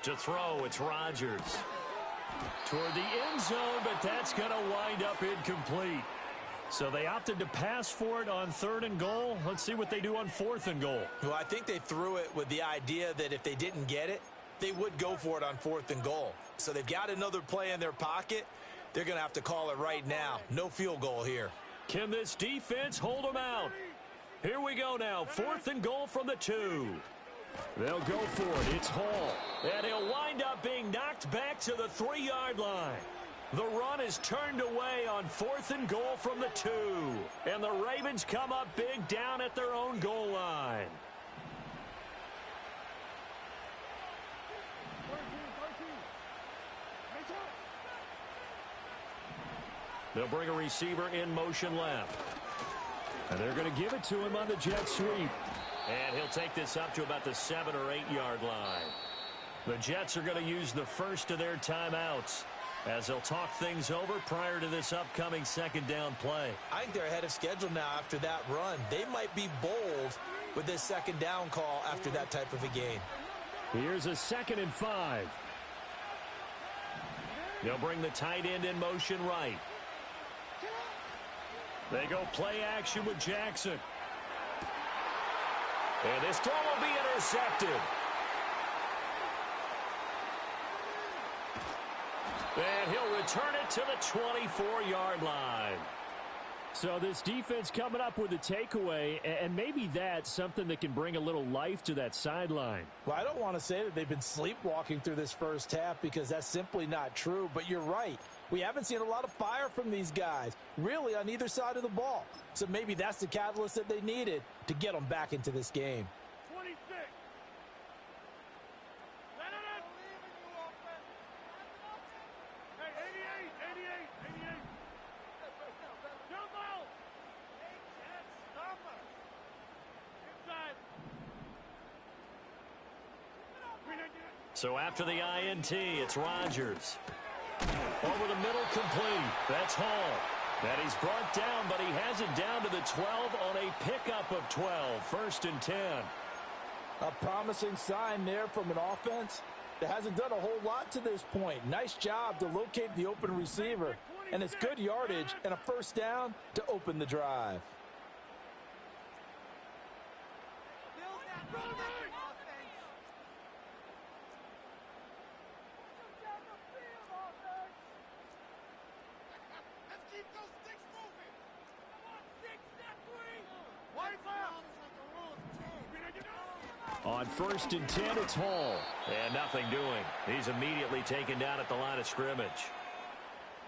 To throw, it's Rodgers. Toward the end zone, but that's going to wind up incomplete. So they opted to pass for it on 3rd and goal. Let's see what they do on 4th and goal.
Well, I think they threw it with the idea that if they didn't get it, they would go for it on 4th and goal. So they've got another play in their pocket. They're going to have to call it right now. No field goal here.
Can this defense hold them out? Here we go now. 4th and goal from the 2.
They'll go for it. It's Hall.
And he'll wind up being knocked back to the 3-yard line. The run is turned away on 4th and goal from the 2. And the Ravens come up big down at their own goal line. They'll bring a receiver in motion left.
And they're going to give it to him on the jet sweep.
And he'll take this up to about the 7 or 8-yard line. The Jets are going to use the first of their timeouts as they'll talk things over prior to this upcoming 2nd down play.
I think they're ahead of schedule now after that run. They might be bold with this 2nd down call after that type of a game.
Here's a 2nd and 5.
They'll bring the tight end in motion right. They go play action with Jackson. And this throw will be intercepted. And he'll return it to the 24-yard line.
So this defense coming up with a takeaway, and maybe that's something that can bring a little life to that sideline.
Well, I don't want to say that they've been sleepwalking through this first half because that's simply not true, but you're right. We haven't seen a lot of fire from these guys, really on either side of the ball. So maybe that's the catalyst that they needed to get them back into this game.
26. Hey, 88. Jump out. Stop us. Inside.
So after the INT, it's Rodgers. Over the middle, complete. That's Hall. And he's brought down, but he has it down to the 12 on a pickup of 12. 1st and 10.
A promising sign there from an offense that hasn't done a whole lot to this point. Nice job to locate the open receiver. And it's good yardage and a 1st down to open the drive.
On 1st and 10, it's Hall.
And nothing doing. He's immediately taken down at the line of scrimmage.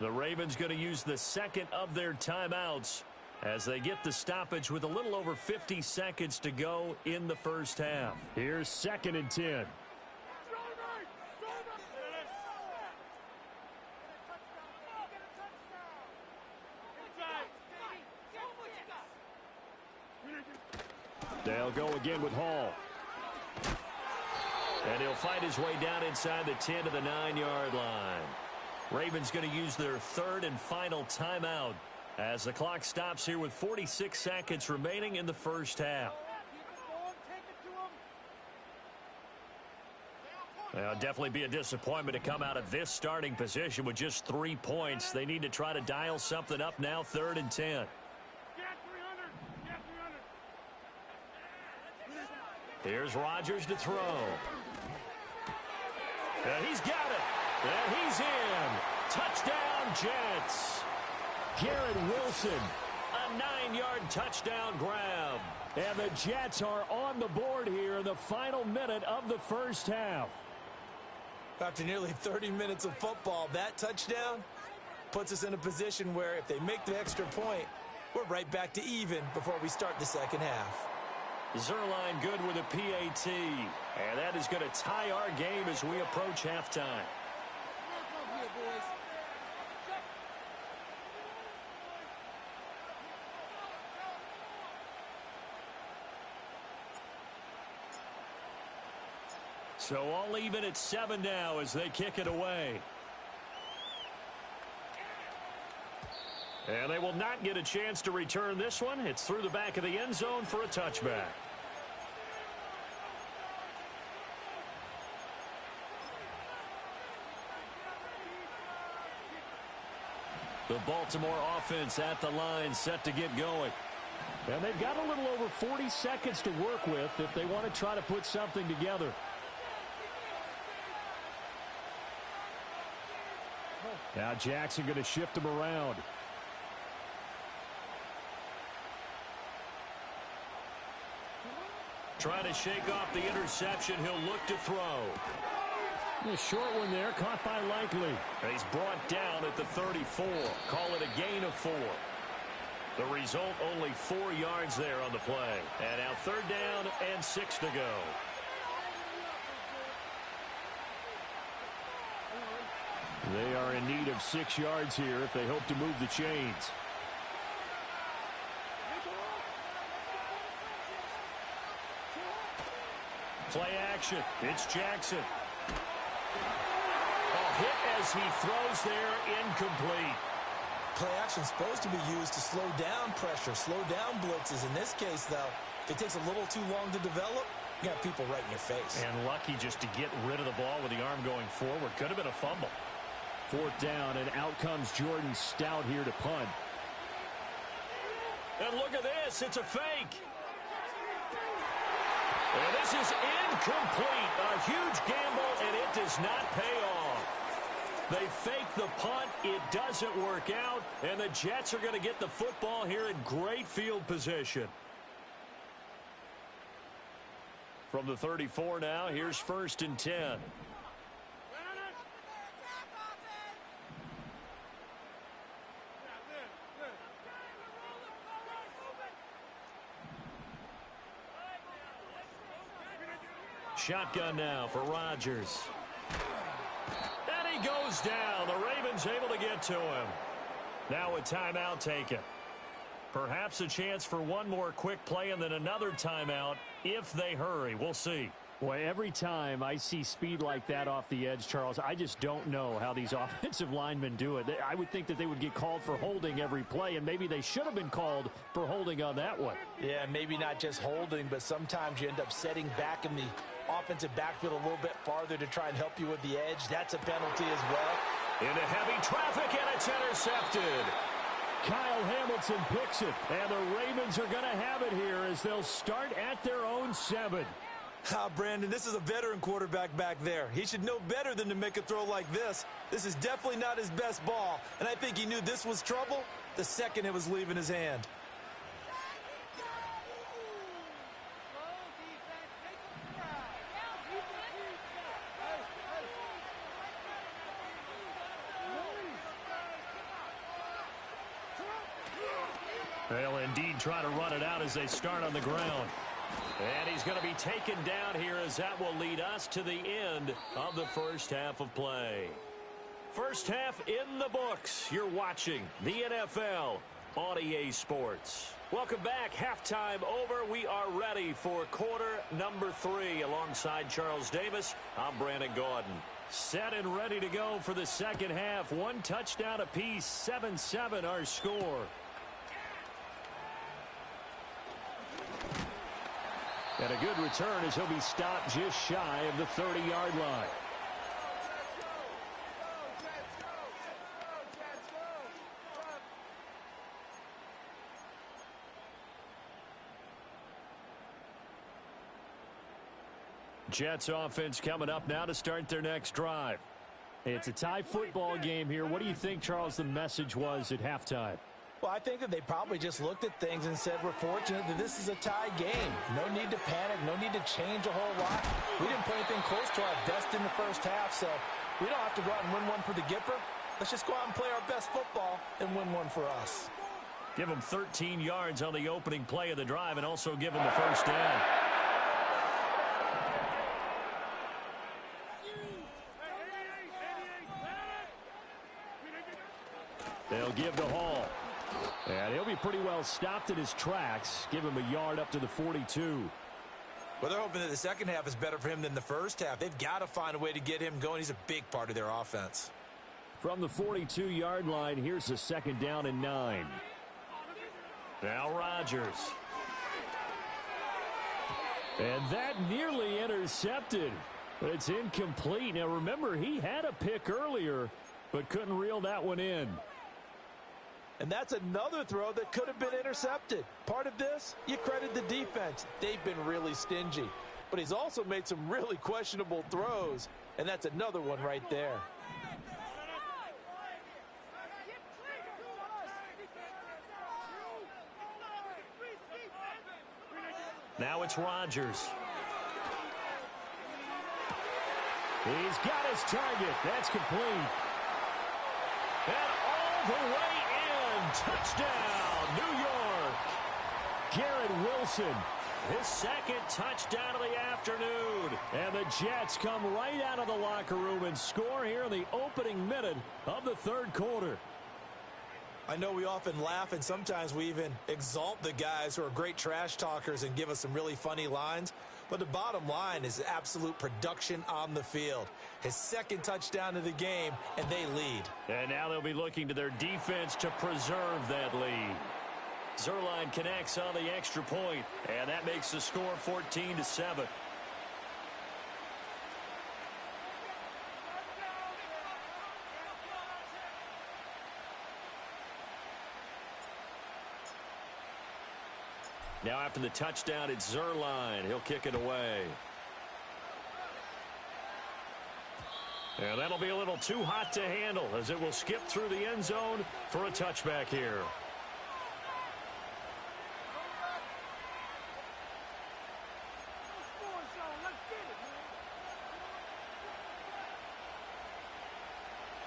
The Ravens going to use the 2nd of their timeouts as they get the stoppage with a little over 50 seconds to go in the first half.
Here's 2nd and 10. They'll go again with Hall.
And he'll fight his way down inside the 10 to the 9-yard line. Ravens going to use their 3rd and final timeout as the clock stops here with 46 seconds remaining in the first half. Well, definitely be a disappointment to come out of this starting position with just 3 points. They need to try to dial something up now, 3rd and 10. Here's Rodgers to throw. And he's got it. And he's in. Touchdown, Jets.
Garrett Wilson.
A 9-yard touchdown grab.
And the Jets are on the board here in the final minute of the first half.
After nearly 30 minutes of football, that touchdown puts us in a position where if they make the extra point, we're right back to even before we start the second half.
Zerline good with a PAT. And that is going to tie our game as we approach halftime. So all even at 7 now as they kick it away. And they will not get a chance to return this one. It's through the back of the end zone for a touchback. The Baltimore offense at the line, set to get going.
And they've got a little over 40 seconds to work with if they want to try to put something together. Now Jackson going to shift him around.
Trying to shake off the interception. He'll look to throw.
A short one there, caught by Likely.
He's brought down at the 34. Call it a gain of 4. The result, only 4 yards there on the play. And now 3rd down and 6 to go.
They are in need of 6 yards here if they hope to move the chains.
Play action. It's Jackson. A hit as he throws there, incomplete.
Play action is supposed to be used to slow down pressure, slow down blitzes. In this case, though, if it takes a little too long to develop, you got people right in your face.
And lucky just to get rid of the ball with the arm going forward. Could have been a fumble.
4th down, and out comes Jordan Stout here to punt.
And look at this. It's a fake. And this is incomplete. A huge gamble, and it does not pay off. They fake the punt. It doesn't work out, and the Jets are going to get the football here in great field position. From the 34 now, here's 1st and 10. Shotgun now for Rodgers. And he goes down. The Ravens able to get to him. Now a timeout taken. Perhaps a chance for one more quick play and then another timeout if they hurry. We'll see.
Boy, every time I see speed like that off the edge, Charles, I just don't know how these offensive linemen do it. I would think that they would get called for holding every play, and maybe they should have been called for holding on that one.
Yeah, maybe not just holding, but sometimes you end up setting back in the offensive backfield a little bit farther to try and help you with the edge. That's a penalty as well.
Into heavy traffic, and it's intercepted.
Kyle Hamilton picks it, and the Ravens are going to have it here as they'll start at their own 7.
Brandon, this is a veteran quarterback back there. He should know better than to make a throw like this. This is definitely not his best ball, and I think he knew this was trouble the second it was leaving his hand.
They'll indeed try to run it out as they start on the ground. And he's going to be taken down here as that will lead us to the end of the first half of play. First half in the books. You're watching the NFL on EA Sports. Welcome back. Halftime over. We are ready for quarter number 3 alongside Charles Davis. I'm Brandon Gaudin. Set and ready to go for the second half. 1 touchdown apiece. 7-7 our score.
And a good return as he'll be stopped just shy of the 30-yard line.
Jets offense coming up now to start their next drive.
It's a tie football game here. What do you think, Charles, the message was at halftime?
Well, I think that they probably just looked at things and said, we're fortunate that this is a tie game. No need to panic. No need to change a whole lot. We didn't play anything close to our best in the first half, so we don't have to go out and win one for the Gipper. Let's just go out and play our best football and win one for us.
Give them 13 yards on the opening play of the drive and also give them the first down.
They'll give to Hall. And he'll be pretty well stopped in his tracks. Give him a yard up to the 42.
Well, they're hoping that the second half is better for him than the first half. They've got to find a way to get him going. He's a big part of their offense.
From the 42-yard line, here's a 2nd down and 9.
Now Rodgers.
And that nearly intercepted. But it's incomplete. Now, remember, he had a pick earlier, but couldn't reel that one in.
And that's another throw that could have been intercepted. Part of this, you credit the defense. They've been really stingy. But he's also made some really questionable throws, and that's another one right there.
Now it's Rodgers.
He's got his target. That's complete.
And all the way in. Touchdown, New York.
Garrett Wilson.
His second touchdown of the afternoon.
And the Jets come right out of the locker room and score here in the opening minute of the third quarter.
I know we often laugh, and sometimes we even exalt the guys who are great trash talkers and give us some really funny lines. But the bottom line is absolute production on the field. His second touchdown of the game, and they lead.
And now they'll be looking to their defense to preserve that lead. Zerline connects on the extra point, and that makes the score 14-7. Now after the touchdown, it's Zerline. He'll kick it away. And that'll be a little too hot to handle as it will skip through the end zone for a touchback here.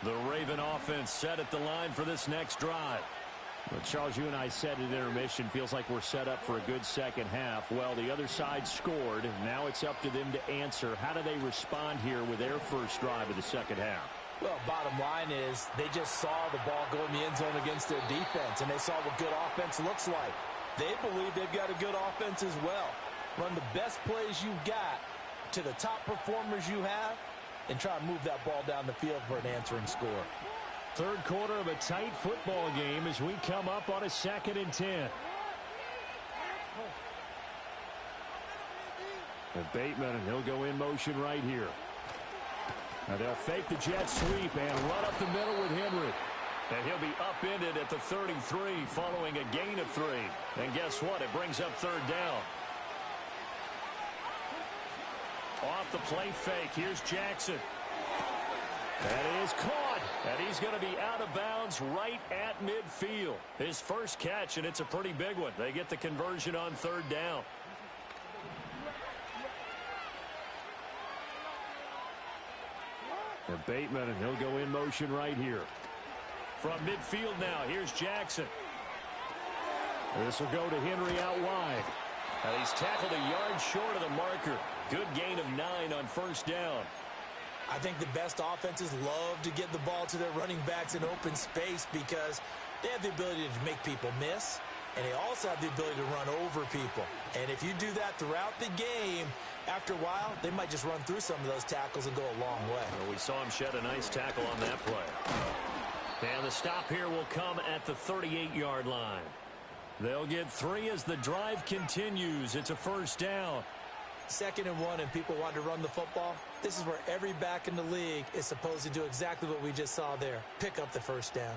The Raven offense set at the line for this next drive.
Well, Charles, you and I said at intermission, feels like we're set up for a good second half. Well, the other side scored. Now it's up to them to answer. How do they respond here with their first drive of the second half?
Well, bottom line is they just saw the ball go in the end zone against their defense, and they saw what good offense looks like. They believe they've got a good offense as well. Run the best plays you've got to the top performers you have, and try to move that ball down the field for an answering score.
Third quarter of a tight football game as we come up on a 2nd and 10. And Bateman, and he'll go in motion right here. Now they'll fake the jet sweep and run up the middle with Henry.
And he'll be upended at the 33 following a gain of 3. And guess what? It brings up third down. Off the play fake. Here's Jackson.
That is caught.
And he's going to be out of bounds right at midfield. His first catch, and it's a pretty big one. They get the conversion on third down.
And Bateman, and he'll go in motion right here.
From midfield now, here's Jackson.
This will go to Henry out wide.
And he's tackled a yard short of the marker. Good gain of 9 on first down.
I think the best offenses love to get the ball to their running backs in open space because they have the ability to make people miss, and they also have the ability to run over people. And if you do that throughout the game, after a while, they might just run through some of those tackles and go a long way.
Well, we saw him shed a nice tackle on that play. And the stop here will come at the 38-yard line. They'll get 3 as the drive continues. It's a first down.
2nd and 1, and people want to run the football. This is where every back in the league is supposed to do exactly what we just saw there. Pick up the first down.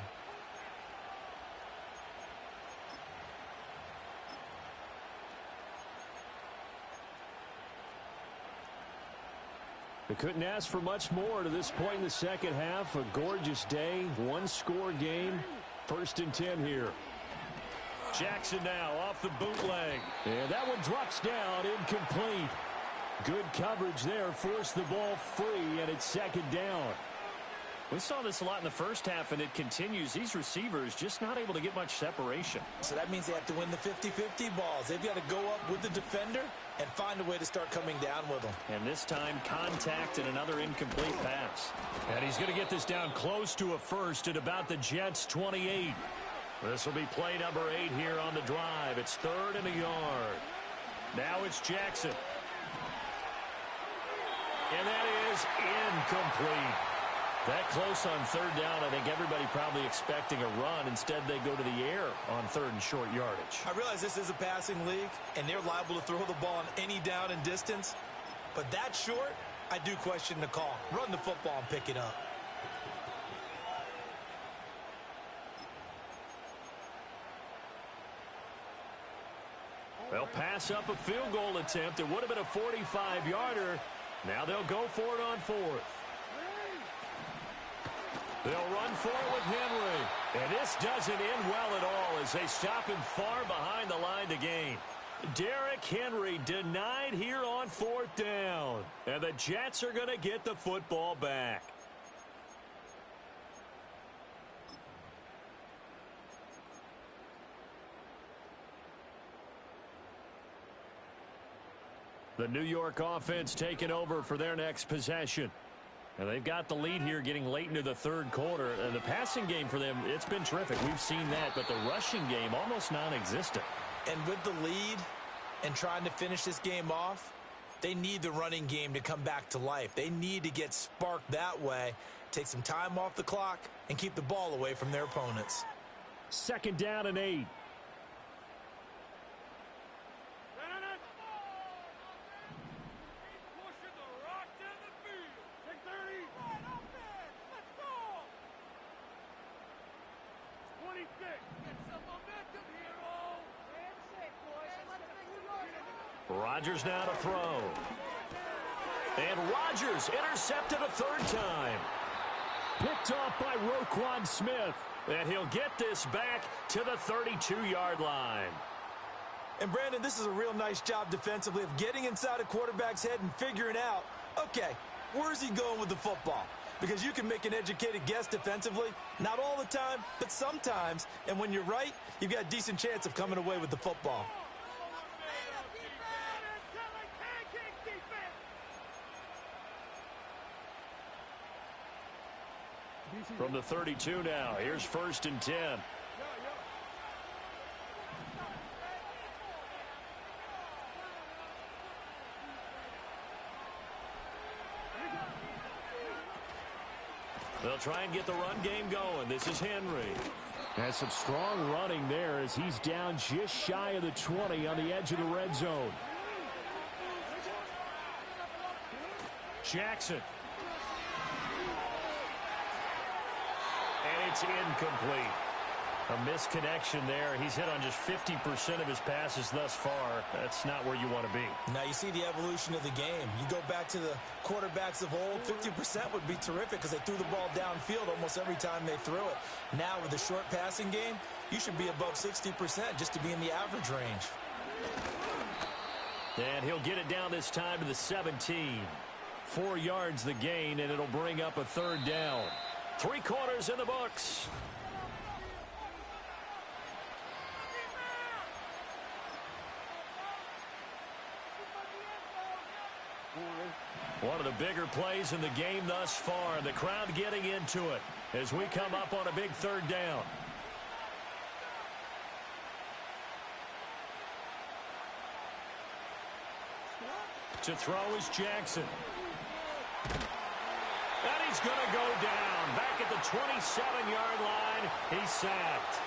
They couldn't ask for much more to this point in the second half. A gorgeous day, one-score game. 1st and 10 here.
Jackson now off the bootleg.
And that one drops down, incomplete. Good coverage there, forced the ball free, and it's 2nd down.
We saw this a lot in the first half, and it continues. These receivers just not able to get much separation.
So that means they have to win the 50-50 balls. They've got to go up with the defender and find a way to start coming down with them.
And this time, contact and another incomplete pass. And he's going to get this down close to a first at about the Jets' 28. This will be play number 8 here on the drive. It's 3rd and a yard. Now it's Jackson. And that is incomplete. That close on third down, I think everybody probably expecting a run. Instead, they go to the air on 3rd and short yardage.
I realize this is a passing league, and they're liable to throw the ball on any down and distance. But that short, I do question the call. Run the football and pick it up.
They'll pass up a field goal attempt. It would have been a 45-yarder. Now they'll go for it on fourth. They'll run for it with Henry. And this doesn't end well at all as they stop him far behind the line to gain. Derrick Henry denied here on fourth down. And the Jets are going to get the football back. The New York offense taking over for their next possession. And they've got the lead here getting late into the third quarter. And the passing game for them, it's been terrific. We've seen that, but the rushing game almost non-existent.
And with the lead and trying to finish this game off, they need the running game to come back to life. They need to get sparked that way, take some time off the clock, and keep the ball away from their opponents.
2nd down and 8.
Rodgers now to throw. And Rodgers intercepted a third time.
Picked off by Roquan Smith.
And he'll get this back to the 32-yard line.
And, Brandon, this is a real nice job defensively of getting inside a quarterback's head and figuring out, okay, where's he going with the football? Because you can make an educated guess defensively, not all the time, but sometimes. And when you're right, you've got a decent chance of coming away with the football.
From the 32 now, here's 1st and 10. They'll try and get the run game going. This is Henry.
Has some strong running there as he's down just shy of the 20 on the edge of the red zone.
Jackson. And it's incomplete. A misconnection there. He's hit on just 50% of his passes thus far. That's not where you want to be.
Now you see the evolution of the game. You go back to the quarterbacks of old, 50% would be terrific because they threw the ball downfield almost every time they threw it. Now with the short passing game, you should be above 60% just to be in the average range.
And he'll get it down this time to the 17. 4 yards the gain, and it'll bring up a third down. 3 quarters in the books. One of the bigger plays in the game thus far. The crowd getting into it as we come up on a big third down. To throw is Jackson. And he's going to go down. Back at the 27-yard line, he's sacked.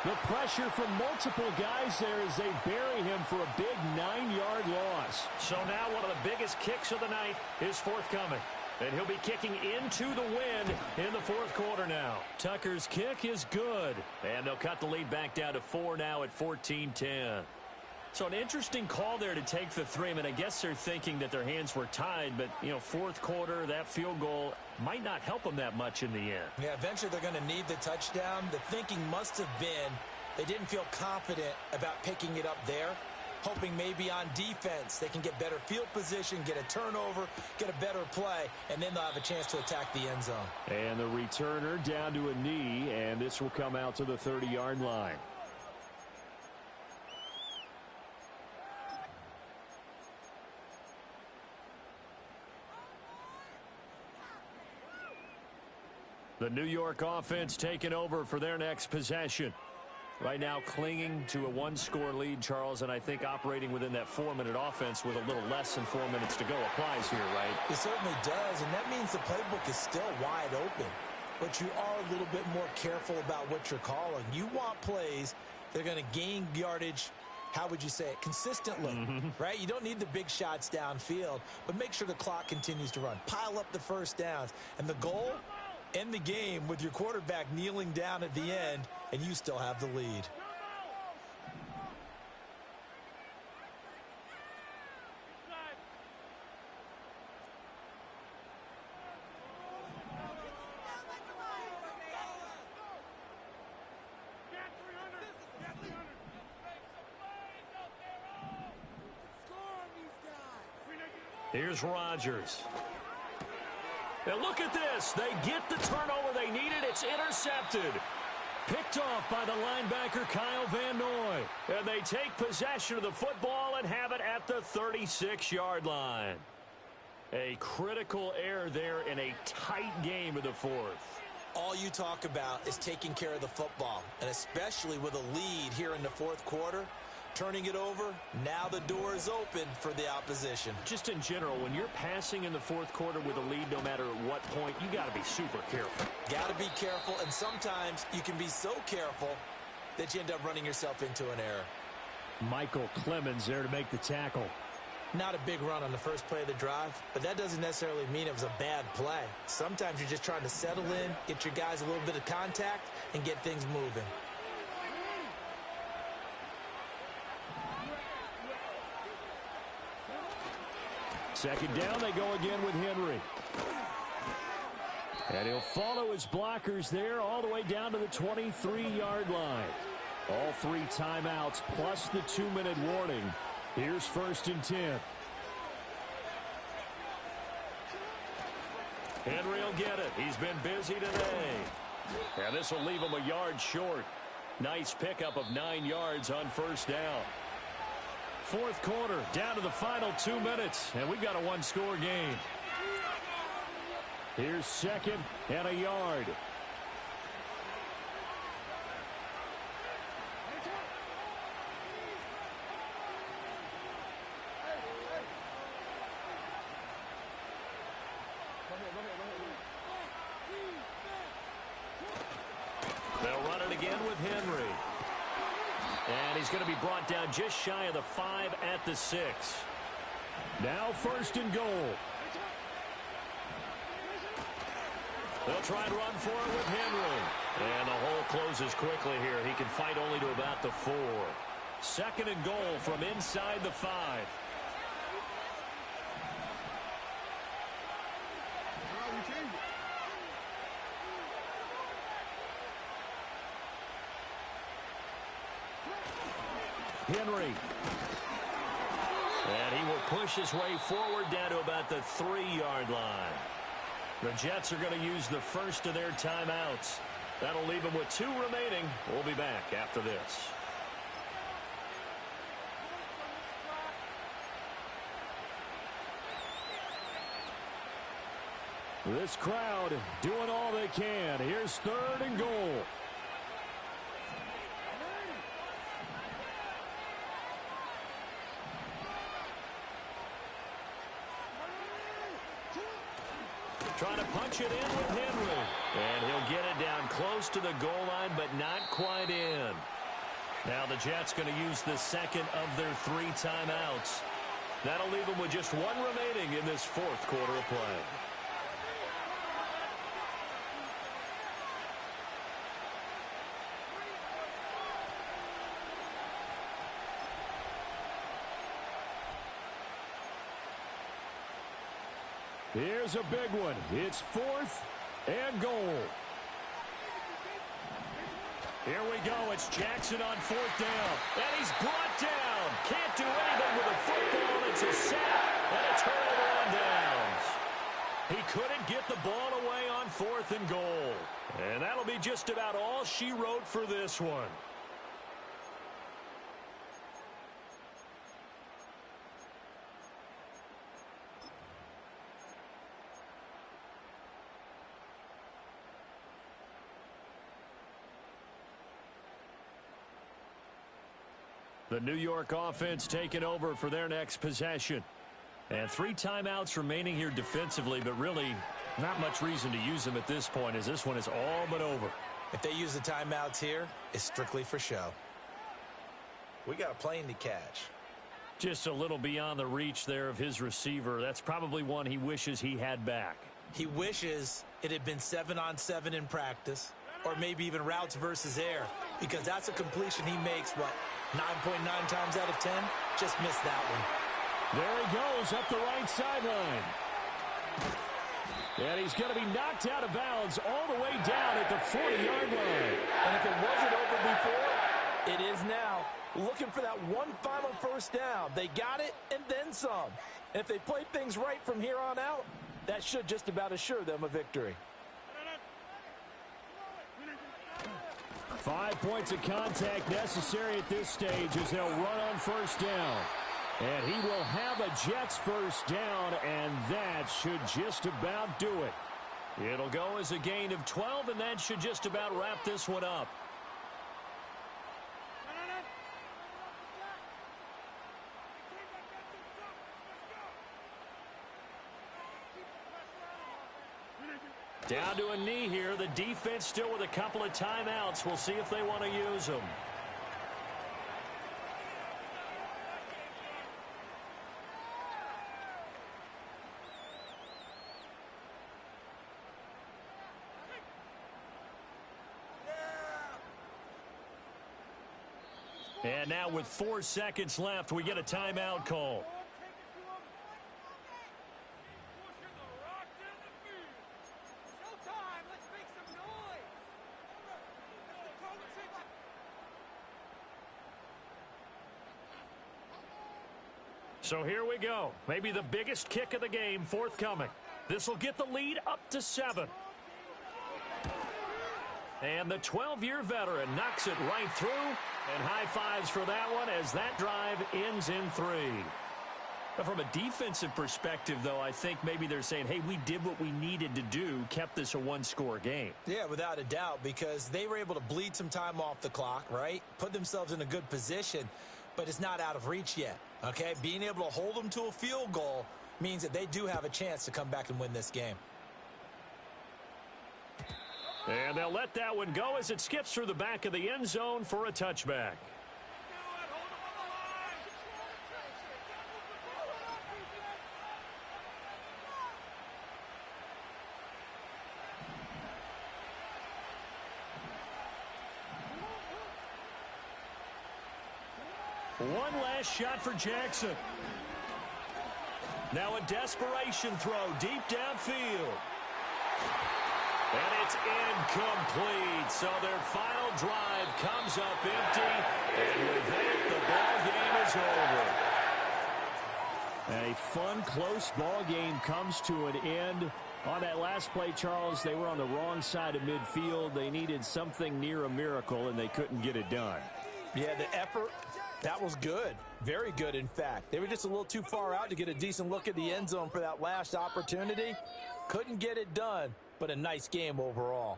The pressure from multiple guys there as they bury him for a big 9-yard loss.
So now one of the biggest kicks of the night is forthcoming. And he'll be kicking into the wind in the fourth quarter now. Tucker's kick is good. And they'll cut the lead back down to 4 now at 14-10. So an interesting call there to take the 3. I mean, I guess they're thinking that their hands were tied, but, you know, fourth quarter, that field goal might not help them that much in the end.
Yeah, eventually they're going to need the touchdown. The thinking must have been they didn't feel confident about picking it up there, hoping maybe on defense they can get better field position, get a turnover, get a better play, and then they'll have a chance to attack the end zone.
And the returner down to a knee, and this will come out to the 30-yard line.
The New York offense taking over for their next possession. Right now clinging to a 1-score lead, Charles, and I think operating within that 4-minute offense with a little less than 4 minutes to go applies here, right?
It certainly does, and that means the playbook is still wide open. But you are a little bit more careful about what you're calling. You want plays that are going to gain yardage, how would you say it, consistently, right? You don't need the big shots downfield, but make sure the clock continues to run. Pile up the first downs, and the goal, end the game with your quarterback kneeling down at the end, and you still have the lead.
Here's Rodgers. And look at this. They get the turnover they needed. It's intercepted. Picked off by the linebacker, Kyle Van Noy. And they take possession of the football and have it at the 36-yard line. A critical error there in a tight game of the fourth.
All you talk about is taking care of the football, and especially with a lead here in the fourth quarter, turning it over, now the door is open for the opposition.
Just in general, when you're passing in the fourth quarter with a lead, no matter at what point, you got to be super careful.
Got to be careful, and sometimes you can be so careful that you end up running yourself into an error.
Michael Clemens there to make the tackle.
Not a big run on the first play of the drive, but that doesn't necessarily mean it was a bad play. Sometimes you're just trying to settle in, get your guys a little bit of contact, and get things moving.
Second down, they go again with Henry. And he'll follow his blockers there all the way down to the 23-yard line. All 3 timeouts plus the 2-minute warning. Here's 1st and 10.
Henry will get it. He's been busy today. And this will leave him a yard short. Nice pickup of 9 yards on first down. Fourth quarter, down to the final 2 minutes, and we've got a one-score game.
Here's 2nd and a yard.
They'll run it again with Henry. And he's going to be brought down just shy of the 5 at the 6.
Now 1st and goal.
They'll try and run for it with Henry. And the hole closes quickly here. He can fight only to about the 4. 2nd and goal from inside the 5.
Henry.
And he will push his way forward down to about the 3-yard line. The Jets are going to use the first of their timeouts. That'll leave them with 2 remaining. We'll be back after this.
This crowd doing all they can. Here's 3rd and goal.
Trying to punch it in with Henry. And he'll get it down close to the goal line, but not quite in. Now the Jets going to use the 2nd of their 3 timeouts. That'll leave them with just 1 remaining in this fourth quarter of play.
Here's a big one. It's 4th and goal.
Here we go. It's Jackson on 4th down. And he's brought down. Can't do anything with the football. It's a sack and a turnover on downs. He couldn't get the ball away on 4th and goal. And that'll be just about all she wrote for this one. The New York offense taking over for their next possession. And 3 timeouts remaining here defensively, but really not much reason to use them at this point, as this one is all but over.
If they use the timeouts here, it's strictly for show. We got a plane to catch.
Just a little beyond the reach there of his receiver. That's probably one he wishes he had back.
He wishes it had been 7-on-7 in practice, or maybe even routes versus air, because that's a completion he makes, what, 9.9 times out of 10? Just missed that one.
There he goes up the right sideline. And he's going to be knocked out of bounds all the way down at the 40-yard line.
And if it wasn't over before, it is now. Looking for that one final first down. They got it and then some. And if they play things right from here on out, that should just about assure them a victory.
5 points of contact necessary at this stage as they'll run on first down. And he will have a Jets first down, and that should just about do it.
It'll go as a gain of 12, and that should just about wrap this one up. Down to a knee here. The defense still with a couple of timeouts. We'll see if they want to use them. And now with 4 seconds left, we get a timeout call. So here we go. Maybe the biggest kick of the game forthcoming. This will get the lead up to 7. And the 12-year veteran knocks it right through. And high fives for that one as that drive ends in 3. But from a defensive perspective, though, I think maybe they're saying, hey, we did what we needed to do, kept this a one-score game.
Yeah, without a doubt, because they were able to bleed some time off the clock, right? Put themselves in a good position, but it's not out of reach yet, okay? Being able to hold them to a field goal means that they do have a chance to come back and win this game.
And they'll let that one go as it skips through the back of the end zone for a touchback. One last shot for Jackson. Now a desperation throw deep downfield. And it's incomplete. So their final drive comes up empty. And with that, the ball game is over.
A fun, close ball game comes to an end. On that last play, Charles, they were on the wrong side of midfield. They needed something near a miracle, and they couldn't get it done.
Yeah, the effort, that was good. Very good, in fact. They were just a little too far out to get a decent look at the end zone for that last opportunity. Couldn't get it done, but a nice game overall.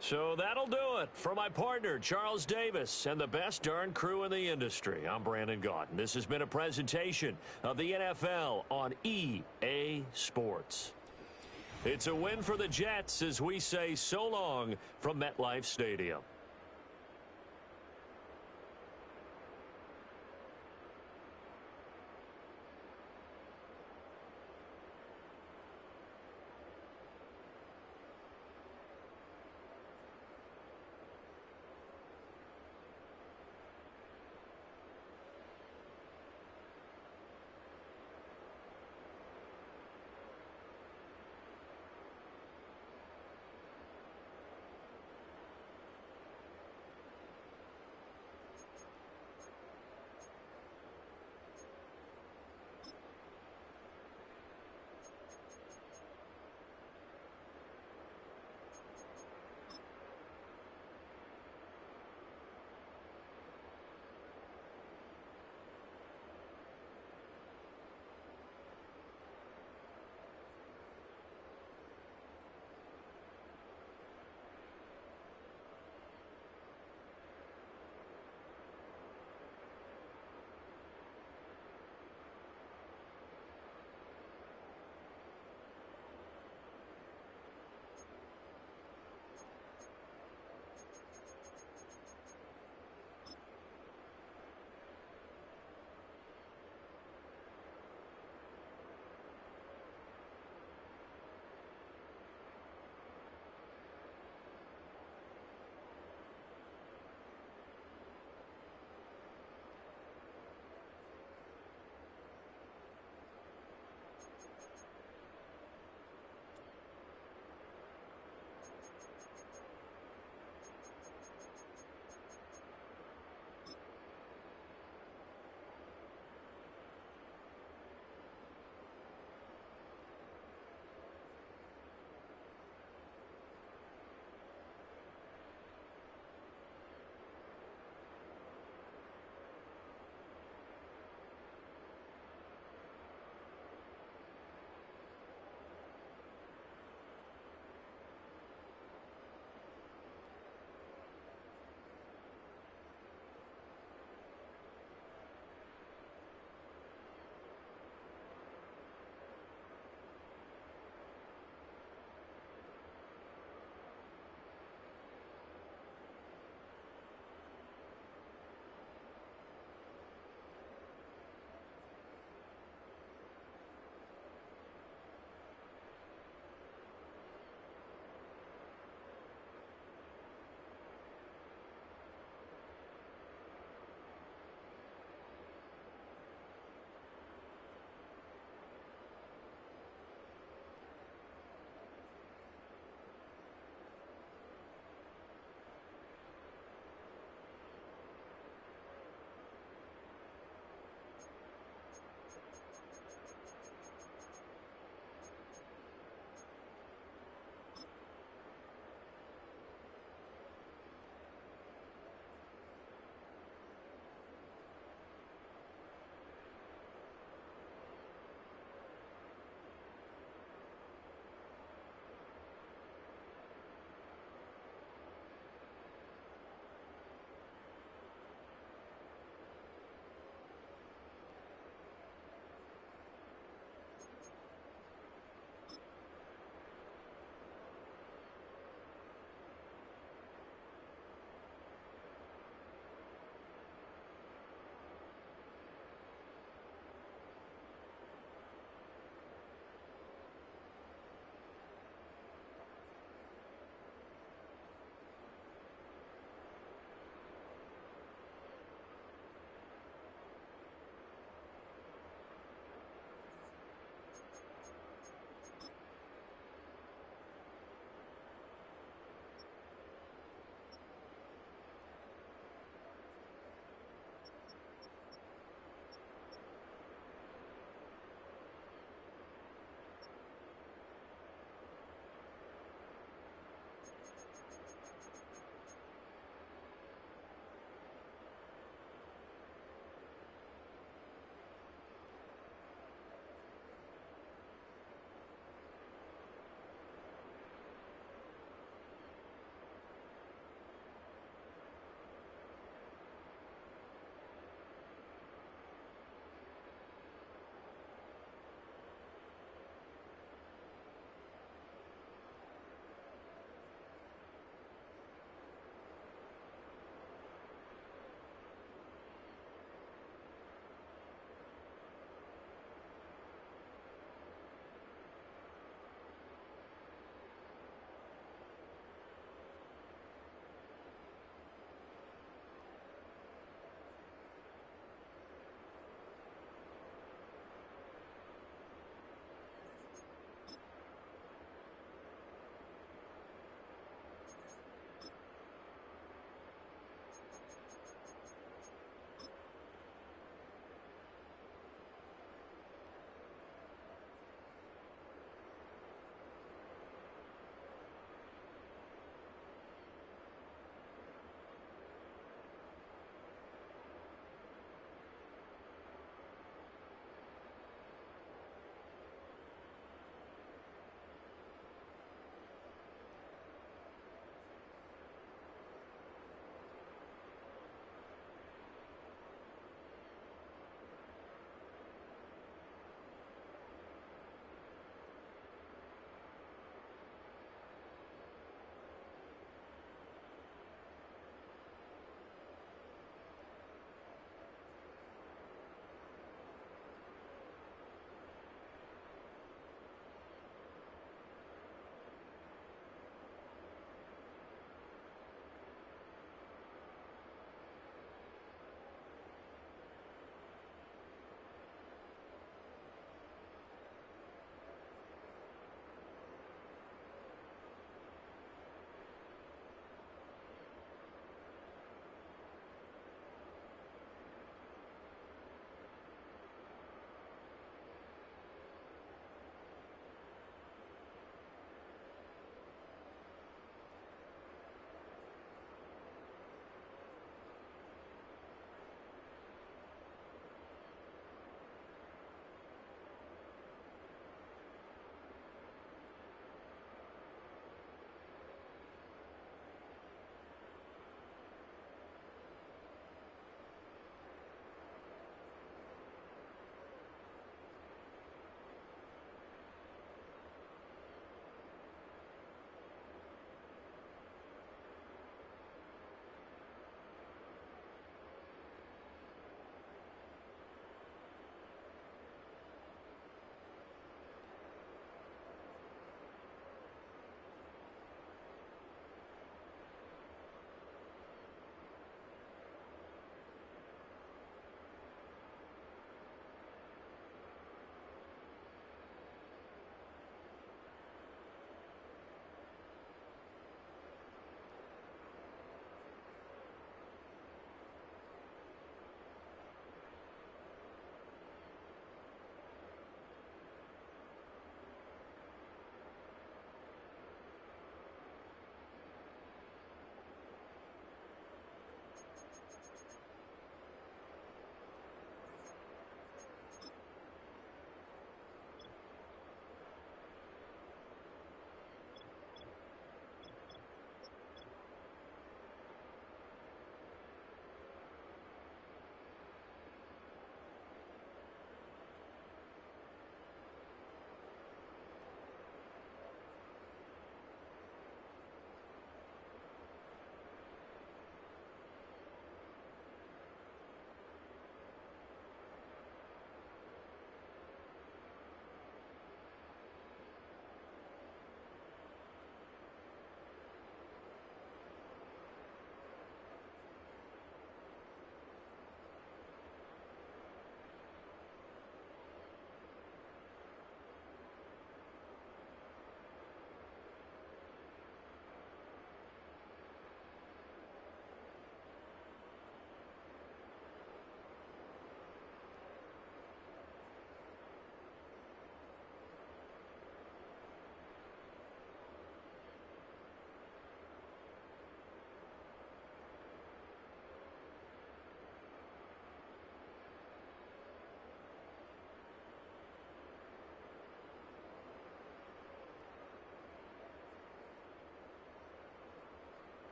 So that'll do it. For my partner, Charles Davis, and the best darn crew in the industry, I'm Brandon Gaudin. This has been a presentation of the NFL on EA Sports. It's a win for the Jets as we say so long from MetLife Stadium.